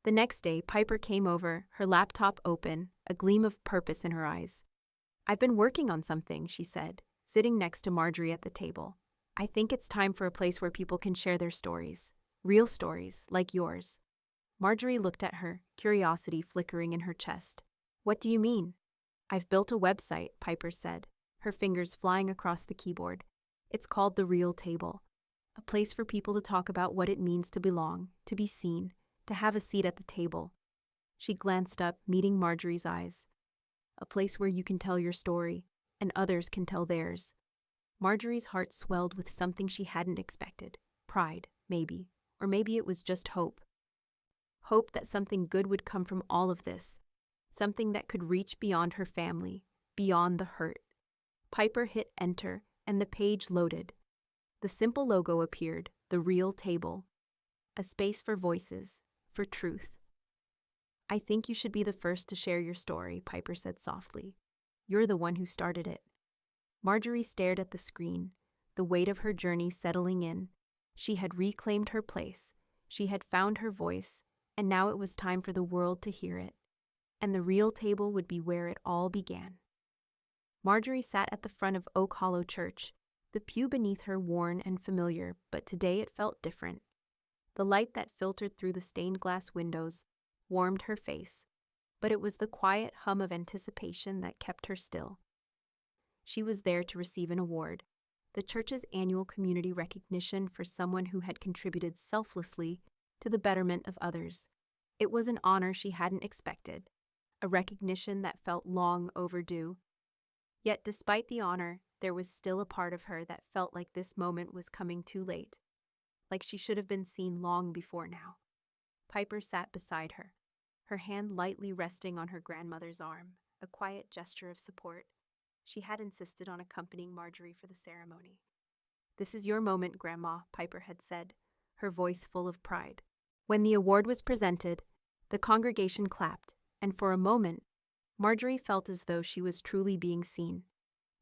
The next day, Piper came over, her laptop open, a gleam of purpose in her eyes. I've been working on something, she said, sitting next to Marjorie at the table. I think it's time for a place where people can share their stories. Real stories, like yours. Marjorie looked at her, curiosity flickering in her chest. What do you mean? I've built a website, Piper said, her fingers flying across the keyboard. It's called The Real Table. A place for people to talk about what it means to belong, to be seen, to have a seat at the table. She glanced up, meeting Marjorie's eyes. A place where you can tell your story, and others can tell theirs. Marjorie's heart swelled with something she hadn't expected. Pride, maybe. Or maybe it was just hope. Hope that something good would come from all of this. Something that could reach beyond her family, beyond the hurt. Piper hit enter, and the page loaded. The simple logo appeared, The Real Table. A space for voices, for truth. I think you should be the first to share your story, Piper said softly. You're the one who started it. Marjorie stared at the screen, the weight of her journey settling in. She had reclaimed her place, she had found her voice, and now it was time for the world to hear it. And the real table would be where it all began. Marjorie sat at the front of Oak Hollow Church, the pew beneath her worn and familiar, but today it felt different. The light that filtered through the stained glass windows warmed her face, but it was the quiet hum of anticipation that kept her still. She was there to receive an award, the church's annual community recognition for someone who had contributed selflessly to the betterment of others. It was an honor she hadn't expected, a recognition that felt long overdue. Yet despite the honor, there was still a part of her that felt like this moment was coming too late, like she should have been seen long before now. Piper sat beside her, her hand lightly resting on her grandmother's arm, a quiet gesture of support. She had insisted on accompanying Marjorie for the ceremony. This is your moment, Grandma, Piper had said, her voice full of pride. When the award was presented, the congregation clapped, and for a moment, Marjorie felt as though she was truly being seen.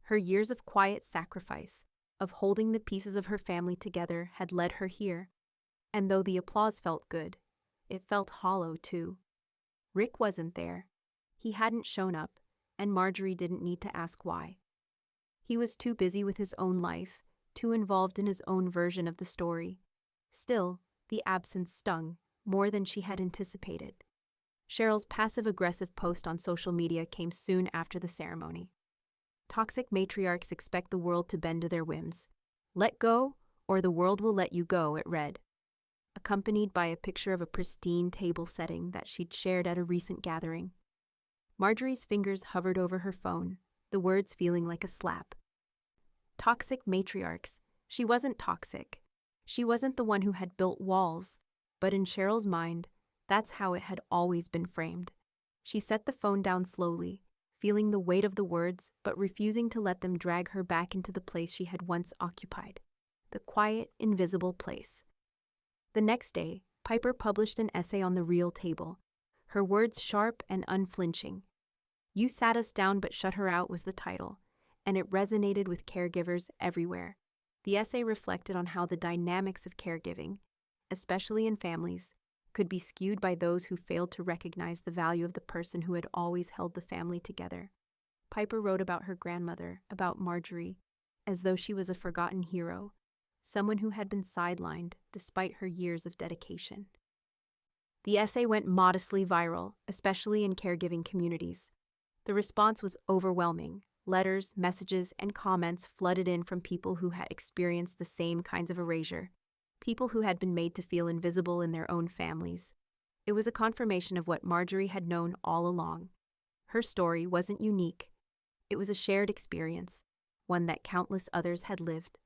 Her years of quiet sacrifice, of holding the pieces of her family together, had led her here, and though the applause felt good, it felt hollow too. Rick wasn't there. He hadn't shown up, and Marjorie didn't need to ask why. He was too busy with his own life, too involved in his own version of the story. Still, the absence stung, more than she had anticipated. Cheryl's passive-aggressive post on social media came soon after the ceremony. Toxic matriarchs expect the world to bend to their whims. Let go, or the world will let you go, it read, accompanied by a picture of a pristine table setting that she'd shared at a recent gathering. Marjorie's fingers hovered over her phone, the words feeling like a slap. Toxic matriarchs. She wasn't toxic. She wasn't the one who had built walls, but in Cheryl's mind, that's how it had always been framed. She set the phone down slowly, feeling the weight of the words but refusing to let them drag her back into the place she had once occupied, the quiet, invisible place. The next day, Piper published an essay on The Real Table, her words sharp and unflinching. You Sat Us Down But Shut Her Out was the title, and it resonated with caregivers everywhere. The essay reflected on how the dynamics of caregiving, especially in families, could be skewed by those who failed to recognize the value of the person who had always held the family together. Piper wrote about her grandmother, about Marjorie, as though she was a forgotten hero, someone who had been sidelined despite her years of dedication. The essay went modestly viral, especially in caregiving communities. The response was overwhelming. Letters, messages, and comments flooded in from people who had experienced the same kinds of erasure, people who had been made to feel invisible in their own families. It was a confirmation of what Marjorie had known all along. Her story wasn't unique. It was a shared experience, one that countless others had lived.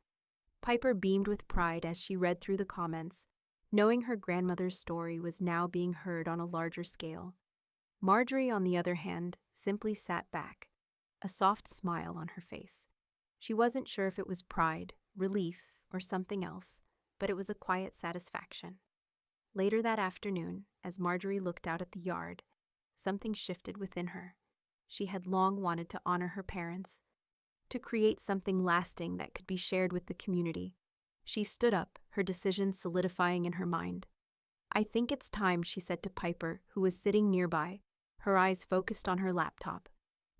Piper beamed with pride as she read through the comments, knowing her grandmother's story was now being heard on a larger scale. Marjorie, on the other hand, simply sat back, a soft smile on her face. She wasn't sure if it was pride, relief, or something else, but it was a quiet satisfaction. Later that afternoon, as Marjorie looked out at the yard, something shifted within her. She had long wanted to honor her parents, to create something lasting that could be shared with the community. She stood up, her decision solidifying in her mind. "I think it's time," she said to Piper, who was sitting nearby, her eyes focused on her laptop.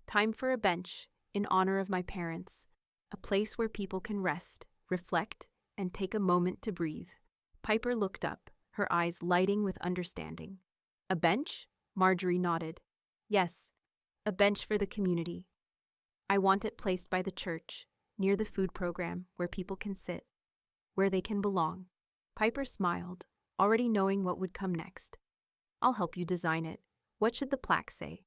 "Time for a bench, in honor of my parents. A place where people can rest, reflect, and take a moment to breathe." Piper looked up, her eyes lighting with understanding. "A bench?" Marjorie nodded. "Yes, a bench for the community. I want it placed by the church, near the food program, where people can sit, where they can belong." Piper smiled, already knowing what would come next. "I'll help you design it. What should the plaque say?"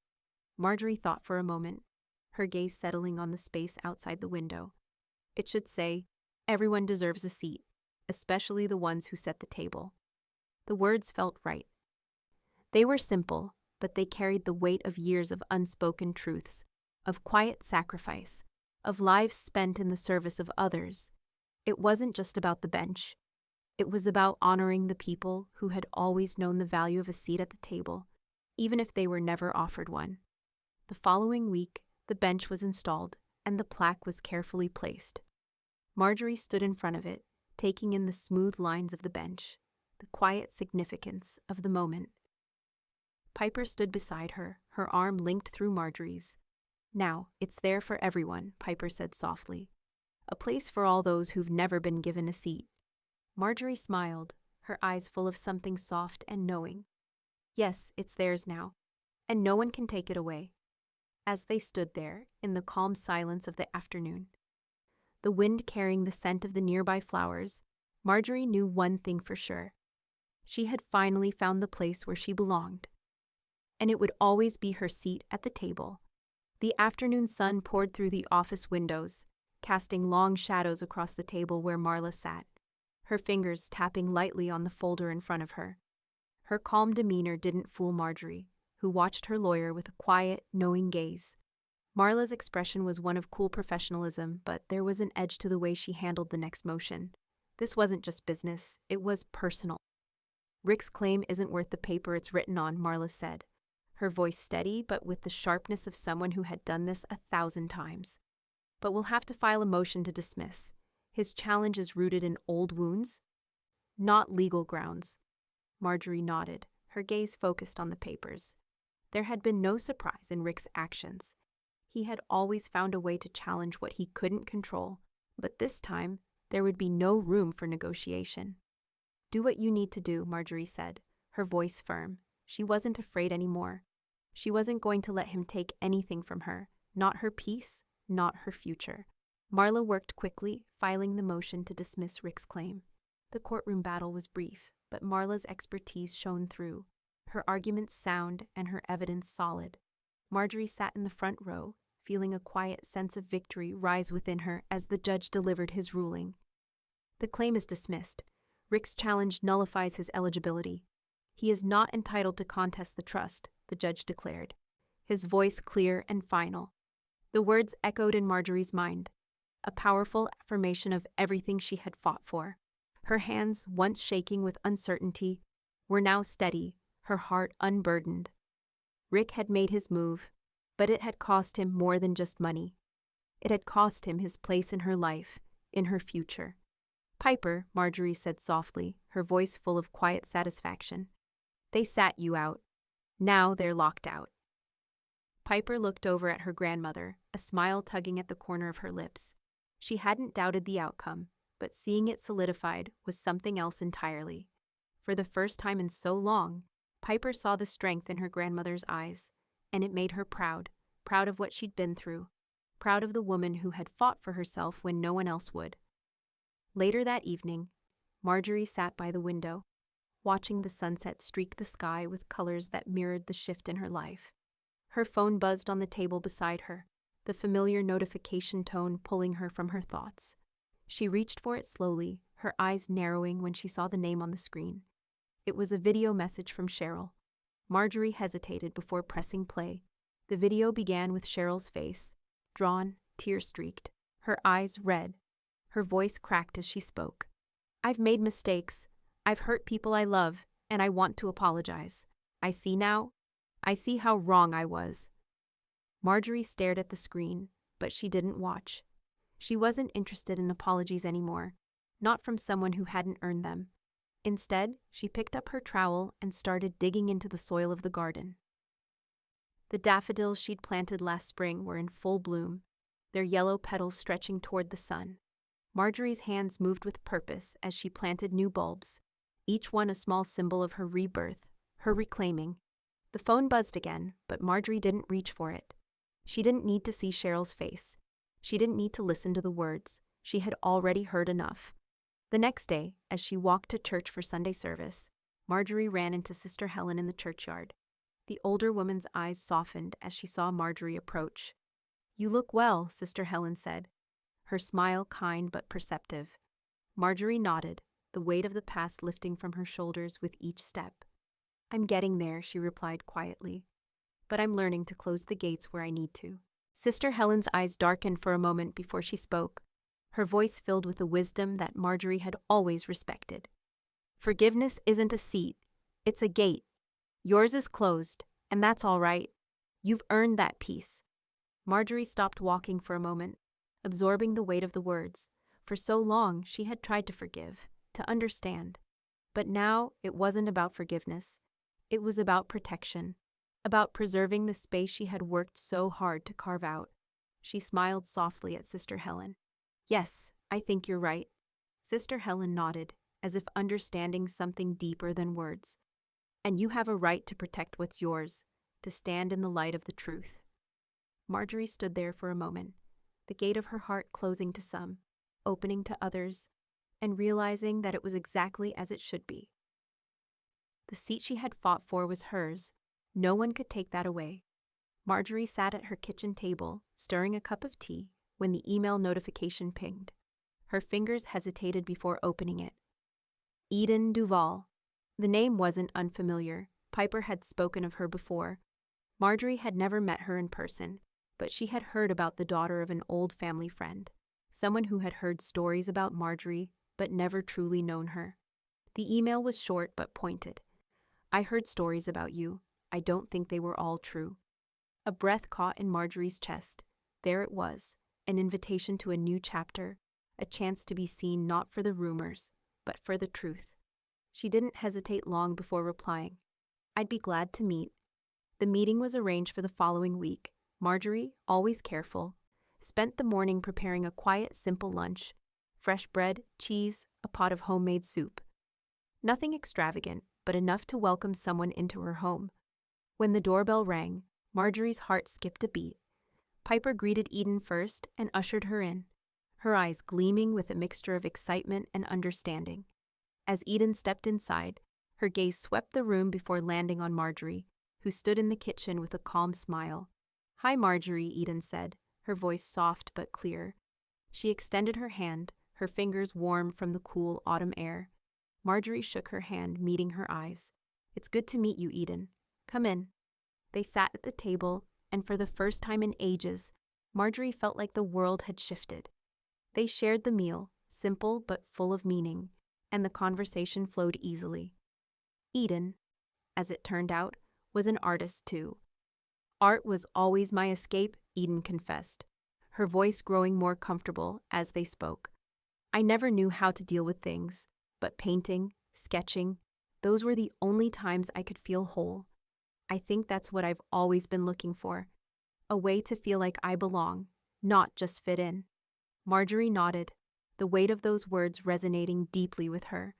Marjorie thought for a moment, her gaze settling on the space outside the window. "It should say, 'Everyone deserves a seat, especially the ones who set the table.'" The words felt right. They were simple, but they carried the weight of years of unspoken truths, of quiet sacrifice, of lives spent in the service of others. It wasn't just about the bench. It was about honoring the people who had always known the value of a seat at the table, even if they were never offered one. The following week, the bench was installed, and the plaque was carefully placed. Marjorie stood in front of it, taking in the smooth lines of the bench, the quiet significance of the moment. Piper stood beside her, her arm linked through Marjorie's. "Now, it's there for everyone," Piper said softly. "A place for all those who've never been given a seat." Marjorie smiled, her eyes full of something soft and knowing. "Yes, it's theirs now, and no one can take it away." As they stood there, in the calm silence of the afternoon, the wind carrying the scent of the nearby flowers, Marjorie knew one thing for sure. She had finally found the place where she belonged. And it would always be her seat at the table. The afternoon sun poured through the office windows, casting long shadows across the table where Marla sat, her fingers tapping lightly on the folder in front of her. Her calm demeanor didn't fool Marjorie, who watched her lawyer with a quiet, knowing gaze. Marla's expression was one of cool professionalism, but there was an edge to the way she handled the next motion. This wasn't just business, it was personal. "Rick's claim isn't worth the paper it's written on," Marla said, her voice steady but with the sharpness of someone who had done this 1,000 times. "But we'll have to file a motion to dismiss. His challenge is rooted in old wounds, not legal grounds." Marjorie nodded, her gaze focused on the papers. There had been no surprise in Rick's actions. He had always found a way to challenge what he couldn't control, but this time there would be no room for negotiation. "Do what you need to do," Marjorie said, her voice firm. She wasn't afraid anymore. She wasn't going to let him take anything from her, not her peace, not her future. Marla worked quickly, filing the motion to dismiss Rick's claim. The courtroom battle was brief, but Marla's expertise shone through, her arguments sound and her evidence solid. Marjorie sat in the front row, feeling a quiet sense of victory rise within her as the judge delivered his ruling. "The claim is dismissed. Rick's challenge nullifies his eligibility. He is not entitled to contest the trust," the judge declared, his voice clear and final. The words echoed in Marjorie's mind, a powerful affirmation of everything she had fought for. Her hands, once shaking with uncertainty, were now steady, her heart unburdened. Rick had made his move, but it had cost him more than just money. It had cost him his place in her life, in her future. "Piper," Marjorie said softly, her voice full of quiet satisfaction, "they sat you out. Now they're locked out." Piper looked over at her grandmother, a smile tugging at the corner of her lips. She hadn't doubted the outcome, but seeing it solidified was something else entirely. For the first time in so long, Piper saw the strength in her grandmother's eyes, and it made her proud, proud of what she'd been through, proud of the woman who had fought for herself when no one else would. Later that evening, Marjorie sat by the window, watching the sunset streak the sky with colors that mirrored the shift in her life. Her phone buzzed on the table beside her, the familiar notification tone pulling her from her thoughts. She reached for it slowly, her eyes narrowing when she saw the name on the screen. It was a video message from Cheryl. Marjorie hesitated before pressing play. The video began with Cheryl's face, drawn, tear-streaked, her eyes red. Her voice cracked as she spoke. "I've made mistakes. I've hurt people I love, and I want to apologize. I see now. I see how wrong I was." Marjorie stared at the screen, but she didn't watch. She wasn't interested in apologies anymore, not from someone who hadn't earned them. Instead, she picked up her trowel and started digging into the soil of the garden. The daffodils she'd planted last spring were in full bloom, their yellow petals stretching toward the sun. Marjorie's hands moved with purpose as she planted new bulbs, each one a small symbol of her rebirth, her reclaiming. The phone buzzed again, but Marjorie didn't reach for it. She didn't need to see Cheryl's face. She didn't need to listen to the words. She had already heard enough. The next day, as she walked to church for Sunday service, Marjorie ran into Sister Helen in the churchyard. The older woman's eyes softened as she saw Marjorie approach. "You look well," Sister Helen said, her smile kind but perceptive. Marjorie nodded, the weight of the past lifting from her shoulders with each step. "I'm getting there," she replied quietly, "but I'm learning to close the gates where I need to." Sister Helen's eyes darkened for a moment before she spoke, her voice filled with a wisdom that Marjorie had always respected. "Forgiveness isn't a seat, it's a gate. Yours is closed, and that's all right. You've earned that peace." Marjorie stopped walking for a moment, absorbing the weight of the words. For so long, she had tried to forgive, to understand. But now, it wasn't about forgiveness. It was about protection, about preserving the space she had worked so hard to carve out. She smiled softly at Sister Helen. "Yes, I think you're right." Sister Helen nodded, as if understanding something deeper than words. "And you have a right to protect what's yours, to stand in the light of the truth." Marjorie stood there for a moment, the gate of her heart closing to some, opening to others, and realizing that it was exactly as it should be. The seat she had fought for was hers. No one could take that away. Marjorie sat at her kitchen table, stirring a cup of tea, when the email notification pinged. Her fingers hesitated before opening it. Eden Duval. The name wasn't unfamiliar. Piper had spoken of her before. Marjorie had never met her in person, but she had heard about the daughter of an old family friend, someone who had heard stories about Marjorie but never truly known her. The email was short but pointed. "I heard stories about you. I don't think they were all true." A breath caught in Marjorie's chest. There it was, an invitation to a new chapter, a chance to be seen not for the rumors, but for the truth. She didn't hesitate long before replying. "I'd be glad to meet." The meeting was arranged for the following week. Marjorie, always careful, spent the morning preparing a quiet, simple lunch: fresh bread, cheese, a pot of homemade soup. Nothing extravagant, but enough to welcome someone into her home. When the doorbell rang, Marjorie's heart skipped a beat. Piper greeted Eden first and ushered her in, her eyes gleaming with a mixture of excitement and understanding. As Eden stepped inside, her gaze swept the room before landing on Marjorie, who stood in the kitchen with a calm smile. "Hi, Marjorie," Eden said, her voice soft but clear. She extended her hand, her fingers warm from the cool autumn air. Marjorie shook her hand, meeting her eyes. "It's good to meet you, Eden. Come in." They sat at the table, and for the first time in ages, Marjorie felt like the world had shifted. They shared the meal, simple but full of meaning, and the conversation flowed easily. Eden, as it turned out, was an artist too. "Art was always my escape," Eden confessed, her voice growing more comfortable as they spoke. "I never knew how to deal with things, but painting, sketching, those were the only times I could feel whole. I think that's what I've always been looking for, a way to feel like I belong, not just fit in." Marjorie nodded, the weight of those words resonating deeply with her.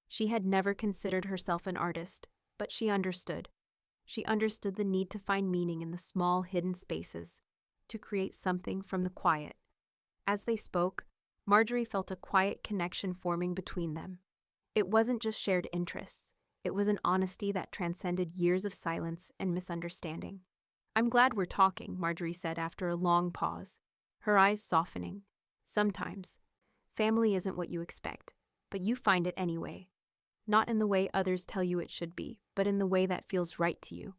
She had never considered herself an artist, but she understood. She understood the need to find meaning in the small, hidden spaces, to create something from the quiet. As they spoke, Marjorie felt a quiet connection forming between them. It wasn't just shared interests. It was an honesty that transcended years of silence and misunderstanding. "I'm glad we're talking," Marjorie said after a long pause, her eyes softening. "Sometimes, family isn't what you expect, but you find it anyway. Not in the way others tell you it should be, but in the way that feels right to you."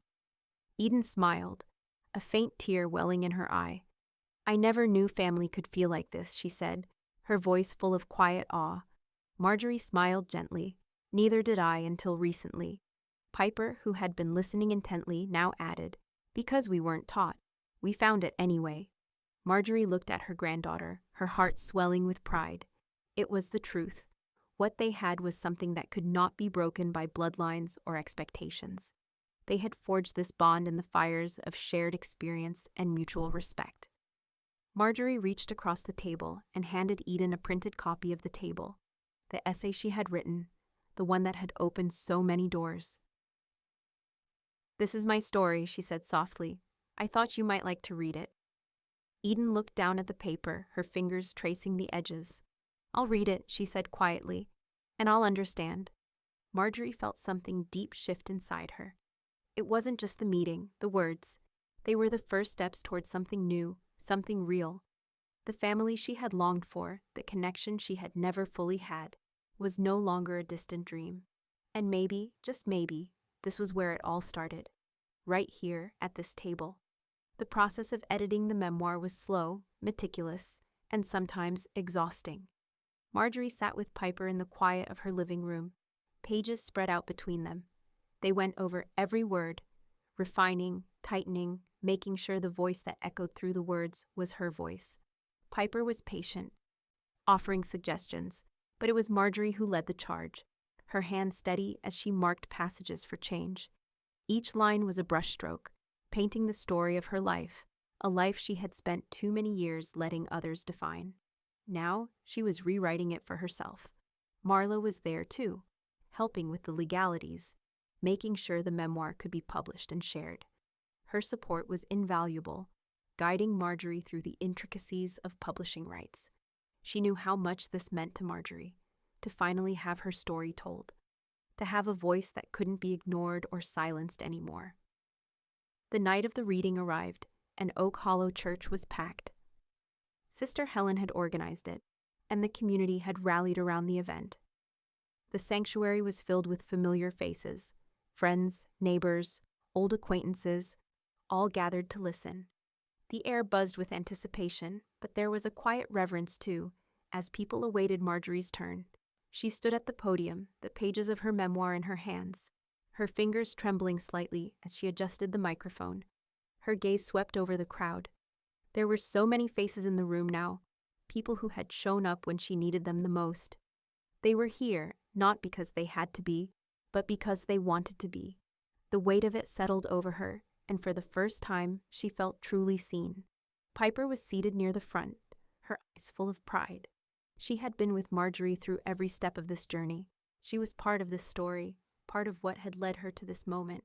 Eden smiled, a faint tear welling in her eye. "I never knew family could feel like this," she said, her voice full of quiet awe. Marjorie smiled gently. "Neither did I until recently." Piper, who had been listening intently, now added, "Because we weren't taught. We found it anyway. Marjorie looked at her granddaughter, her heart swelling with pride. It was the truth. What they had was something that could not be broken by bloodlines or expectations. They had forged this bond in the fires of shared experience and mutual respect. Marjorie reached across the table and handed Eden a printed copy of the table, the essay she had written, the one that had opened so many doors. "This is my story," she said softly. "I thought you might like to read it." Eden looked down at the paper, her fingers tracing the edges. "I'll read it," she said quietly, "and I'll understand." Marjorie felt something deep shift inside her. It wasn't just the meeting, the words. They were the first steps towards something new, something real. The family she had longed for, the connection she had never fully had, was no longer a distant dream. And maybe, just maybe, this was where it all started. Right here, at this table. The process of editing the memoir was slow, meticulous, and sometimes exhausting. Marjorie sat with Piper in the quiet of her living room, pages spread out between them. They went over every word, refining, tightening, making sure the voice that echoed through the words was her voice. Piper was patient, offering suggestions, but it was Marjorie who led the charge, her hand steady as she marked passages for change. Each line was a brushstroke, painting the story of her life, a life she had spent too many years letting others define. Now, she was rewriting it for herself. Marla was there too, helping with the legalities, making sure the memoir could be published and shared. Her support was invaluable, guiding Marjorie through the intricacies of publishing rights. She knew how much this meant to Marjorie, to finally have her story told, to have a voice that couldn't be ignored or silenced anymore. The night of the reading arrived, and Oak Hollow Church was packed. Sister Helen had organized it, and the community had rallied around the event. The sanctuary was filled with familiar faces, friends, neighbors, old acquaintances, all gathered to listen. The air buzzed with anticipation, but there was a quiet reverence too, as people awaited Marjorie's turn. She stood at the podium, the pages of her memoir in her hands, her fingers trembling slightly as she adjusted the microphone. Her gaze swept over the crowd. There were so many faces in the room now, people who had shown up when she needed them the most. They were here, not because they had to be, but because they wanted to be. The weight of it settled over her, and for the first time, she felt truly seen. Piper was seated near the front, her eyes full of pride. She had been with Marjorie through every step of this journey. She was part of this story, part of what had led her to this moment.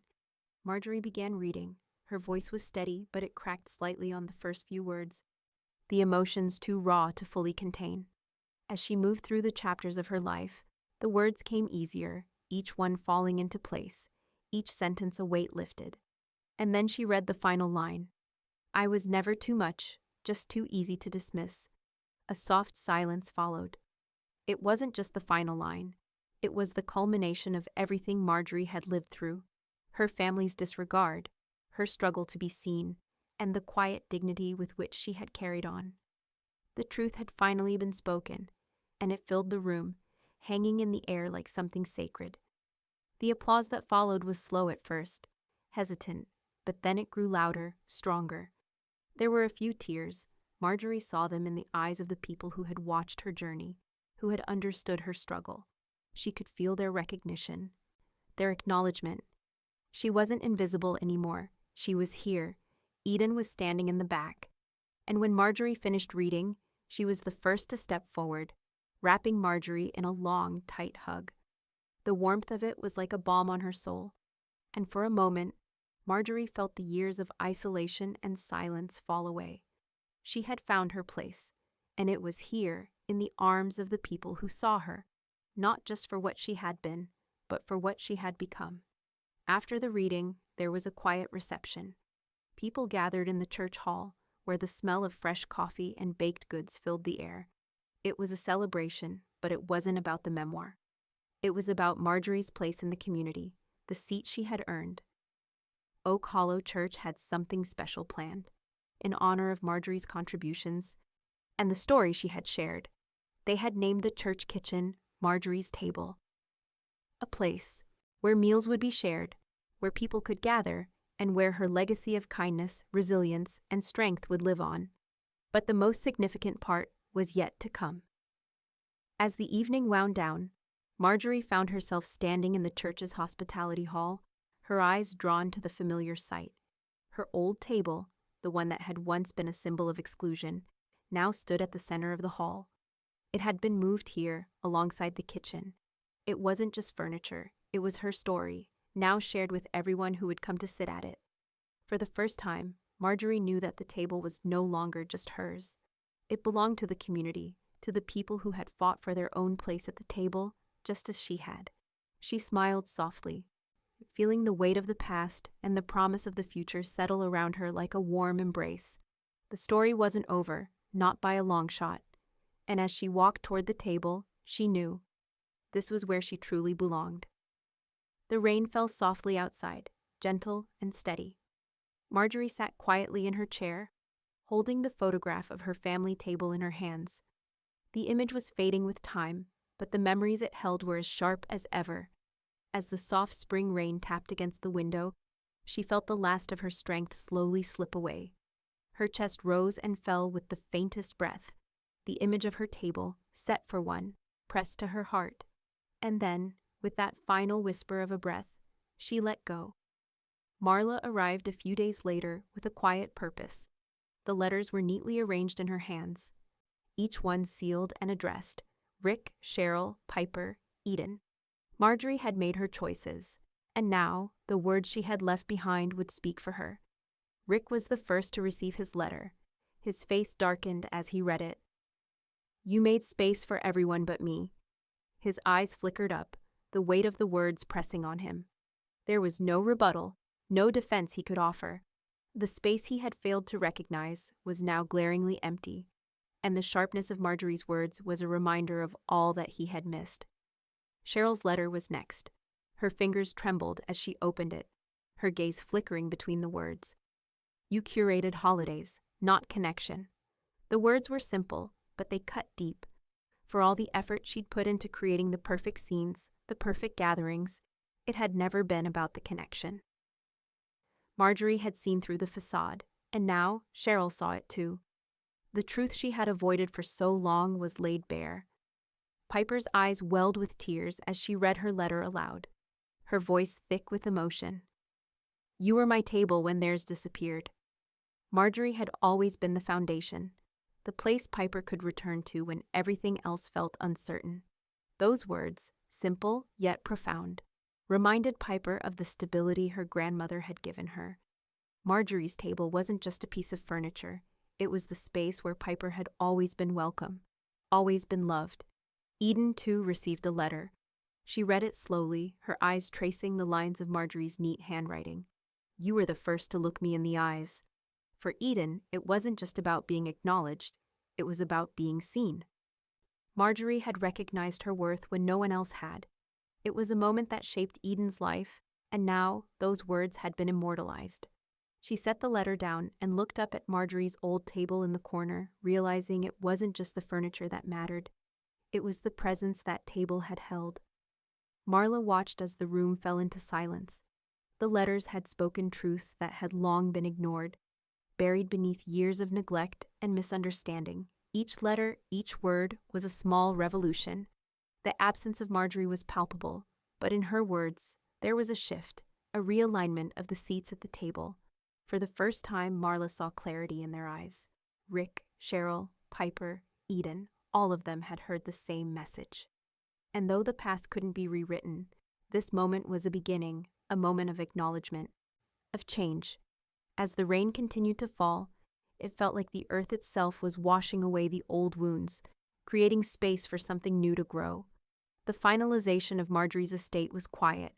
Marjorie began reading. Her voice was steady, but it cracked slightly on the first few words, the emotions too raw to fully contain. As she moved through the chapters of her life, the words came easier, each one falling into place, each sentence a weight lifted. And then she read the final line. I was never too much, just too easy to dismiss. A soft silence followed. It wasn't just the final line. It was the culmination of everything Marjorie had lived through. Her family's disregard, her struggle to be seen, and the quiet dignity with which she had carried on. The truth had finally been spoken, and it filled the room, hanging in the air like something sacred. The applause that followed was slow at first, hesitant, but then it grew louder, stronger. There were a few tears. Marjorie saw them in the eyes of the people who had watched her journey, who had understood her struggle. She could feel their recognition, their acknowledgement. She wasn't invisible anymore. She was here. Eden was standing in the back. And when Marjorie finished reading, she was the first to step forward, wrapping Marjorie in a long, tight hug. The warmth of it was like a balm on her soul. And for a moment, Marjorie felt the years of isolation and silence fall away. She had found her place, and it was here, in the arms of the people who saw her, not just for what she had been, but for what she had become. After the reading, there was a quiet reception. People gathered in the church hall, where the smell of fresh coffee and baked goods filled the air. It was a celebration, but it wasn't about the memoir. It was about Marjorie's place in the community, the seat she had earned. Oak Hollow Church had something special planned, in honor of Marjorie's contributions and the story she had shared. They had named the church kitchen Marjorie's Table, a place where meals would be shared, where people could gather, and where her legacy of kindness, resilience, and strength would live on. But the most significant part was yet to come. As the evening wound down, Marjorie found herself standing in the church's hospitality hall, her eyes drawn to the familiar sight. Her old table, the one that had once been a symbol of exclusion, now stood at the center of the hall. It had been moved here, alongside the kitchen. It wasn't just furniture, it was her story, now shared with everyone who would come to sit at it. For the first time, Marjorie knew that the table was no longer just hers. It belonged to the community, to the people who had fought for their own place at the table, just as she had. She smiled softly, feeling the weight of the past and the promise of the future settle around her like a warm embrace. The story wasn't over, not by a long shot, and as she walked toward the table, she knew this was where she truly belonged. The rain fell softly outside, gentle and steady. Marjorie sat quietly in her chair, holding the photograph of her family table in her hands. The image was fading with time, but the memories it held were as sharp as ever. As the soft spring rain tapped against the window, she felt the last of her strength slowly slip away. Her chest rose and fell with the faintest breath, the image of her table, set for one, pressed to her heart. And then, with that final whisper of a breath, she let go. Marla arrived a few days later with a quiet purpose. The letters were neatly arranged in her hands, each one sealed and addressed: Rick, Cheryl, Piper, Eden. Marjorie had made her choices, and now the words she had left behind would speak for her. Rick was the first to receive his letter. His face darkened as he read it. "You made space for everyone but me." His eyes flickered up, the weight of the words pressing on him. There was no rebuttal, no defense he could offer. The space he had failed to recognize was now glaringly empty, and the sharpness of Marjorie's words was a reminder of all that he had missed. Cheryl's letter was next. Her fingers trembled as she opened it, her gaze flickering between the words. "You curated holidays, not connection." The words were simple, but they cut deep. For all the effort she'd put into creating the perfect scenes, the perfect gatherings, it had never been about the connection. Marjorie had seen through the facade, and now Cheryl saw it too. The truth she had avoided for so long was laid bare. Piper's eyes welled with tears as she read her letter aloud, her voice thick with emotion. "You were my table when theirs disappeared." Marjorie had always been the foundation, the place Piper could return to when everything else felt uncertain. Those words, simple yet profound, reminded Piper of the stability her grandmother had given her. Marjorie's table wasn't just a piece of furniture. It was the space where Piper had always been welcome, always been loved. Eden, too, received a letter. She read it slowly, her eyes tracing the lines of Marjorie's neat handwriting. "You were the first to look me in the eyes." For Eden, it wasn't just about being acknowledged, it was about being seen. Marjorie had recognized her worth when no one else had. It was a moment that shaped Eden's life, and now those words had been immortalized. She set the letter down and looked up at Marjorie's old table in the corner, realizing it wasn't just the furniture that mattered. It was the presence that table had held. Marla watched as the room fell into silence. The letters had spoken truths that had long been ignored, buried beneath years of neglect and misunderstanding. Each letter, each word, was a small revolution. The absence of Marjorie was palpable, but in her words, there was a shift, a realignment of the seats at the table. For the first time, Marla saw clarity in their eyes. Rick, Cheryl, Piper, Eden, all of them had heard the same message. And though the past couldn't be rewritten, this moment was a beginning, a moment of acknowledgement, of change. As the rain continued to fall, it felt like the earth itself was washing away the old wounds, creating space for something new to grow. The finalization of Marjorie's estate was quiet,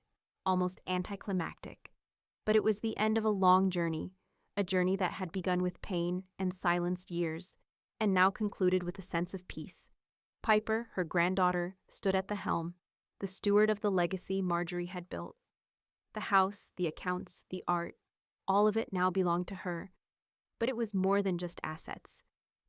almost anticlimactic. But it was the end of a long journey, a journey that had begun with pain and silenced years, and now concluded with a sense of peace. Piper, her granddaughter, stood at the helm, the steward of the legacy Marjorie had built. The house, the accounts, the art, all of it now belonged to her. But it was more than just assets.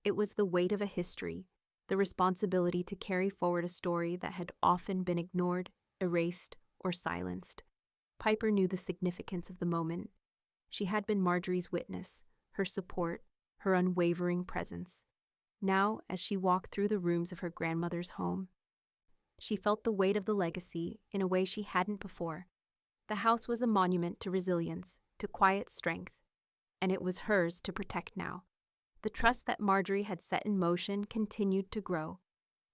It was the weight of a history, the responsibility to carry forward a story that had often been ignored, erased, or silenced. Piper knew the significance of the moment. She had been Marjorie's witness, her support, her unwavering presence. Now, as she walked through the rooms of her grandmother's home, she felt the weight of the legacy in a way she hadn't before. The house was a monument to resilience, to quiet strength, and it was hers to protect now. The trust that Marjorie had set in motion continued to grow.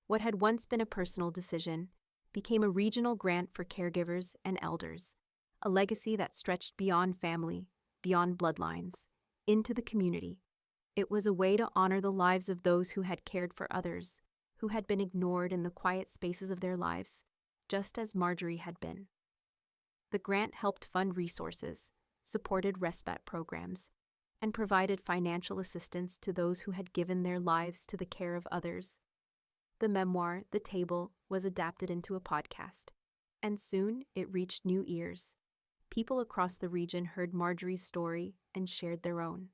What had once been a personal decision became a regional grant for caregivers and elders, a legacy that stretched beyond family, beyond bloodlines, into the community. It was a way to honor the lives of those who had cared for others, who had been ignored in the quiet spaces of their lives, just as Marjorie had been. The grant helped fund resources, supported respite programs, and provided financial assistance to those who had given their lives to the care of others. The memoir, The Table, was adapted into a podcast, and soon it reached new ears. People across the region heard Marjorie's story and shared their own.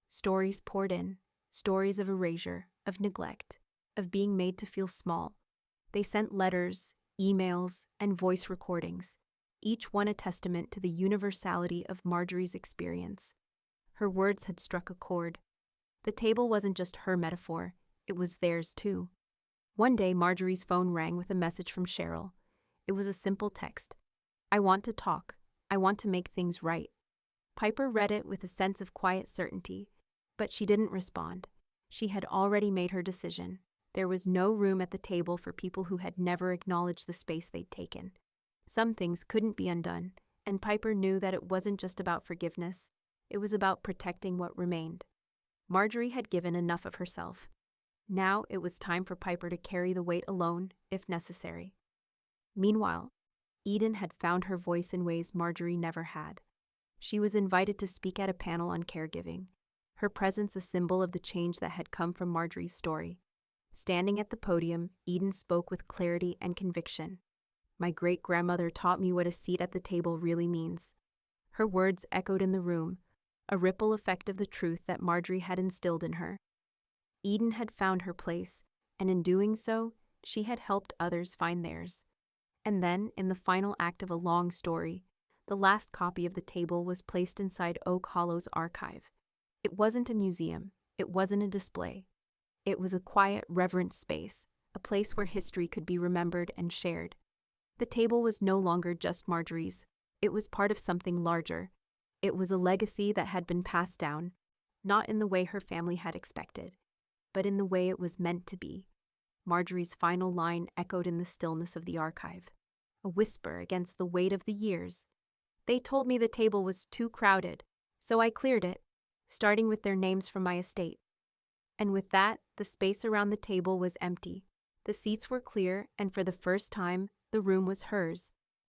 Stories poured in, stories of erasure, of neglect, of being made to feel small. They sent letters, emails, and voice recordings, each one a testament to the universality of Marjorie's experience. Her words had struck a chord. The table wasn't just her metaphor, it was theirs too. One day, Marjorie's phone rang with a message from Cheryl. It was a simple text. "I want to talk. I want to make things right." Piper read it with a sense of quiet certainty, but she didn't respond. She had already made her decision. There was no room at the table for people who had never acknowledged the space they'd taken. Some things couldn't be undone, and Piper knew that it wasn't just about forgiveness. It was about protecting what remained. Marjorie had given enough of herself. Now it was time for Piper to carry the weight alone, if necessary. Meanwhile, Eden had found her voice in ways Marjorie never had. She was invited to speak at a panel on caregiving, her presence a symbol of the change that had come from Marjorie's story. Standing at the podium, Eden spoke with clarity and conviction. "My great-grandmother taught me what a seat at the table really means." Her words echoed in the room, a ripple effect of the truth that Marjorie had instilled in her. Eden had found her place, and in doing so, she had helped others find theirs. And then, in the final act of a long story, the last copy of the table was placed inside Oak Hollow's archive. It wasn't a museum. It wasn't a display. It was a quiet, reverent space, a place where history could be remembered and shared. The table was no longer just Marjorie's. It was part of something larger. It was a legacy that had been passed down, not in the way her family had expected, but in the way it was meant to be. Marjorie's final line echoed in the stillness of the archive, a whisper against the weight of the years. "They told me the table was too crowded, so I cleared it, starting with their names from my estate." And with that, the space around the table was empty. The seats were clear, and for the first time, the room was hers.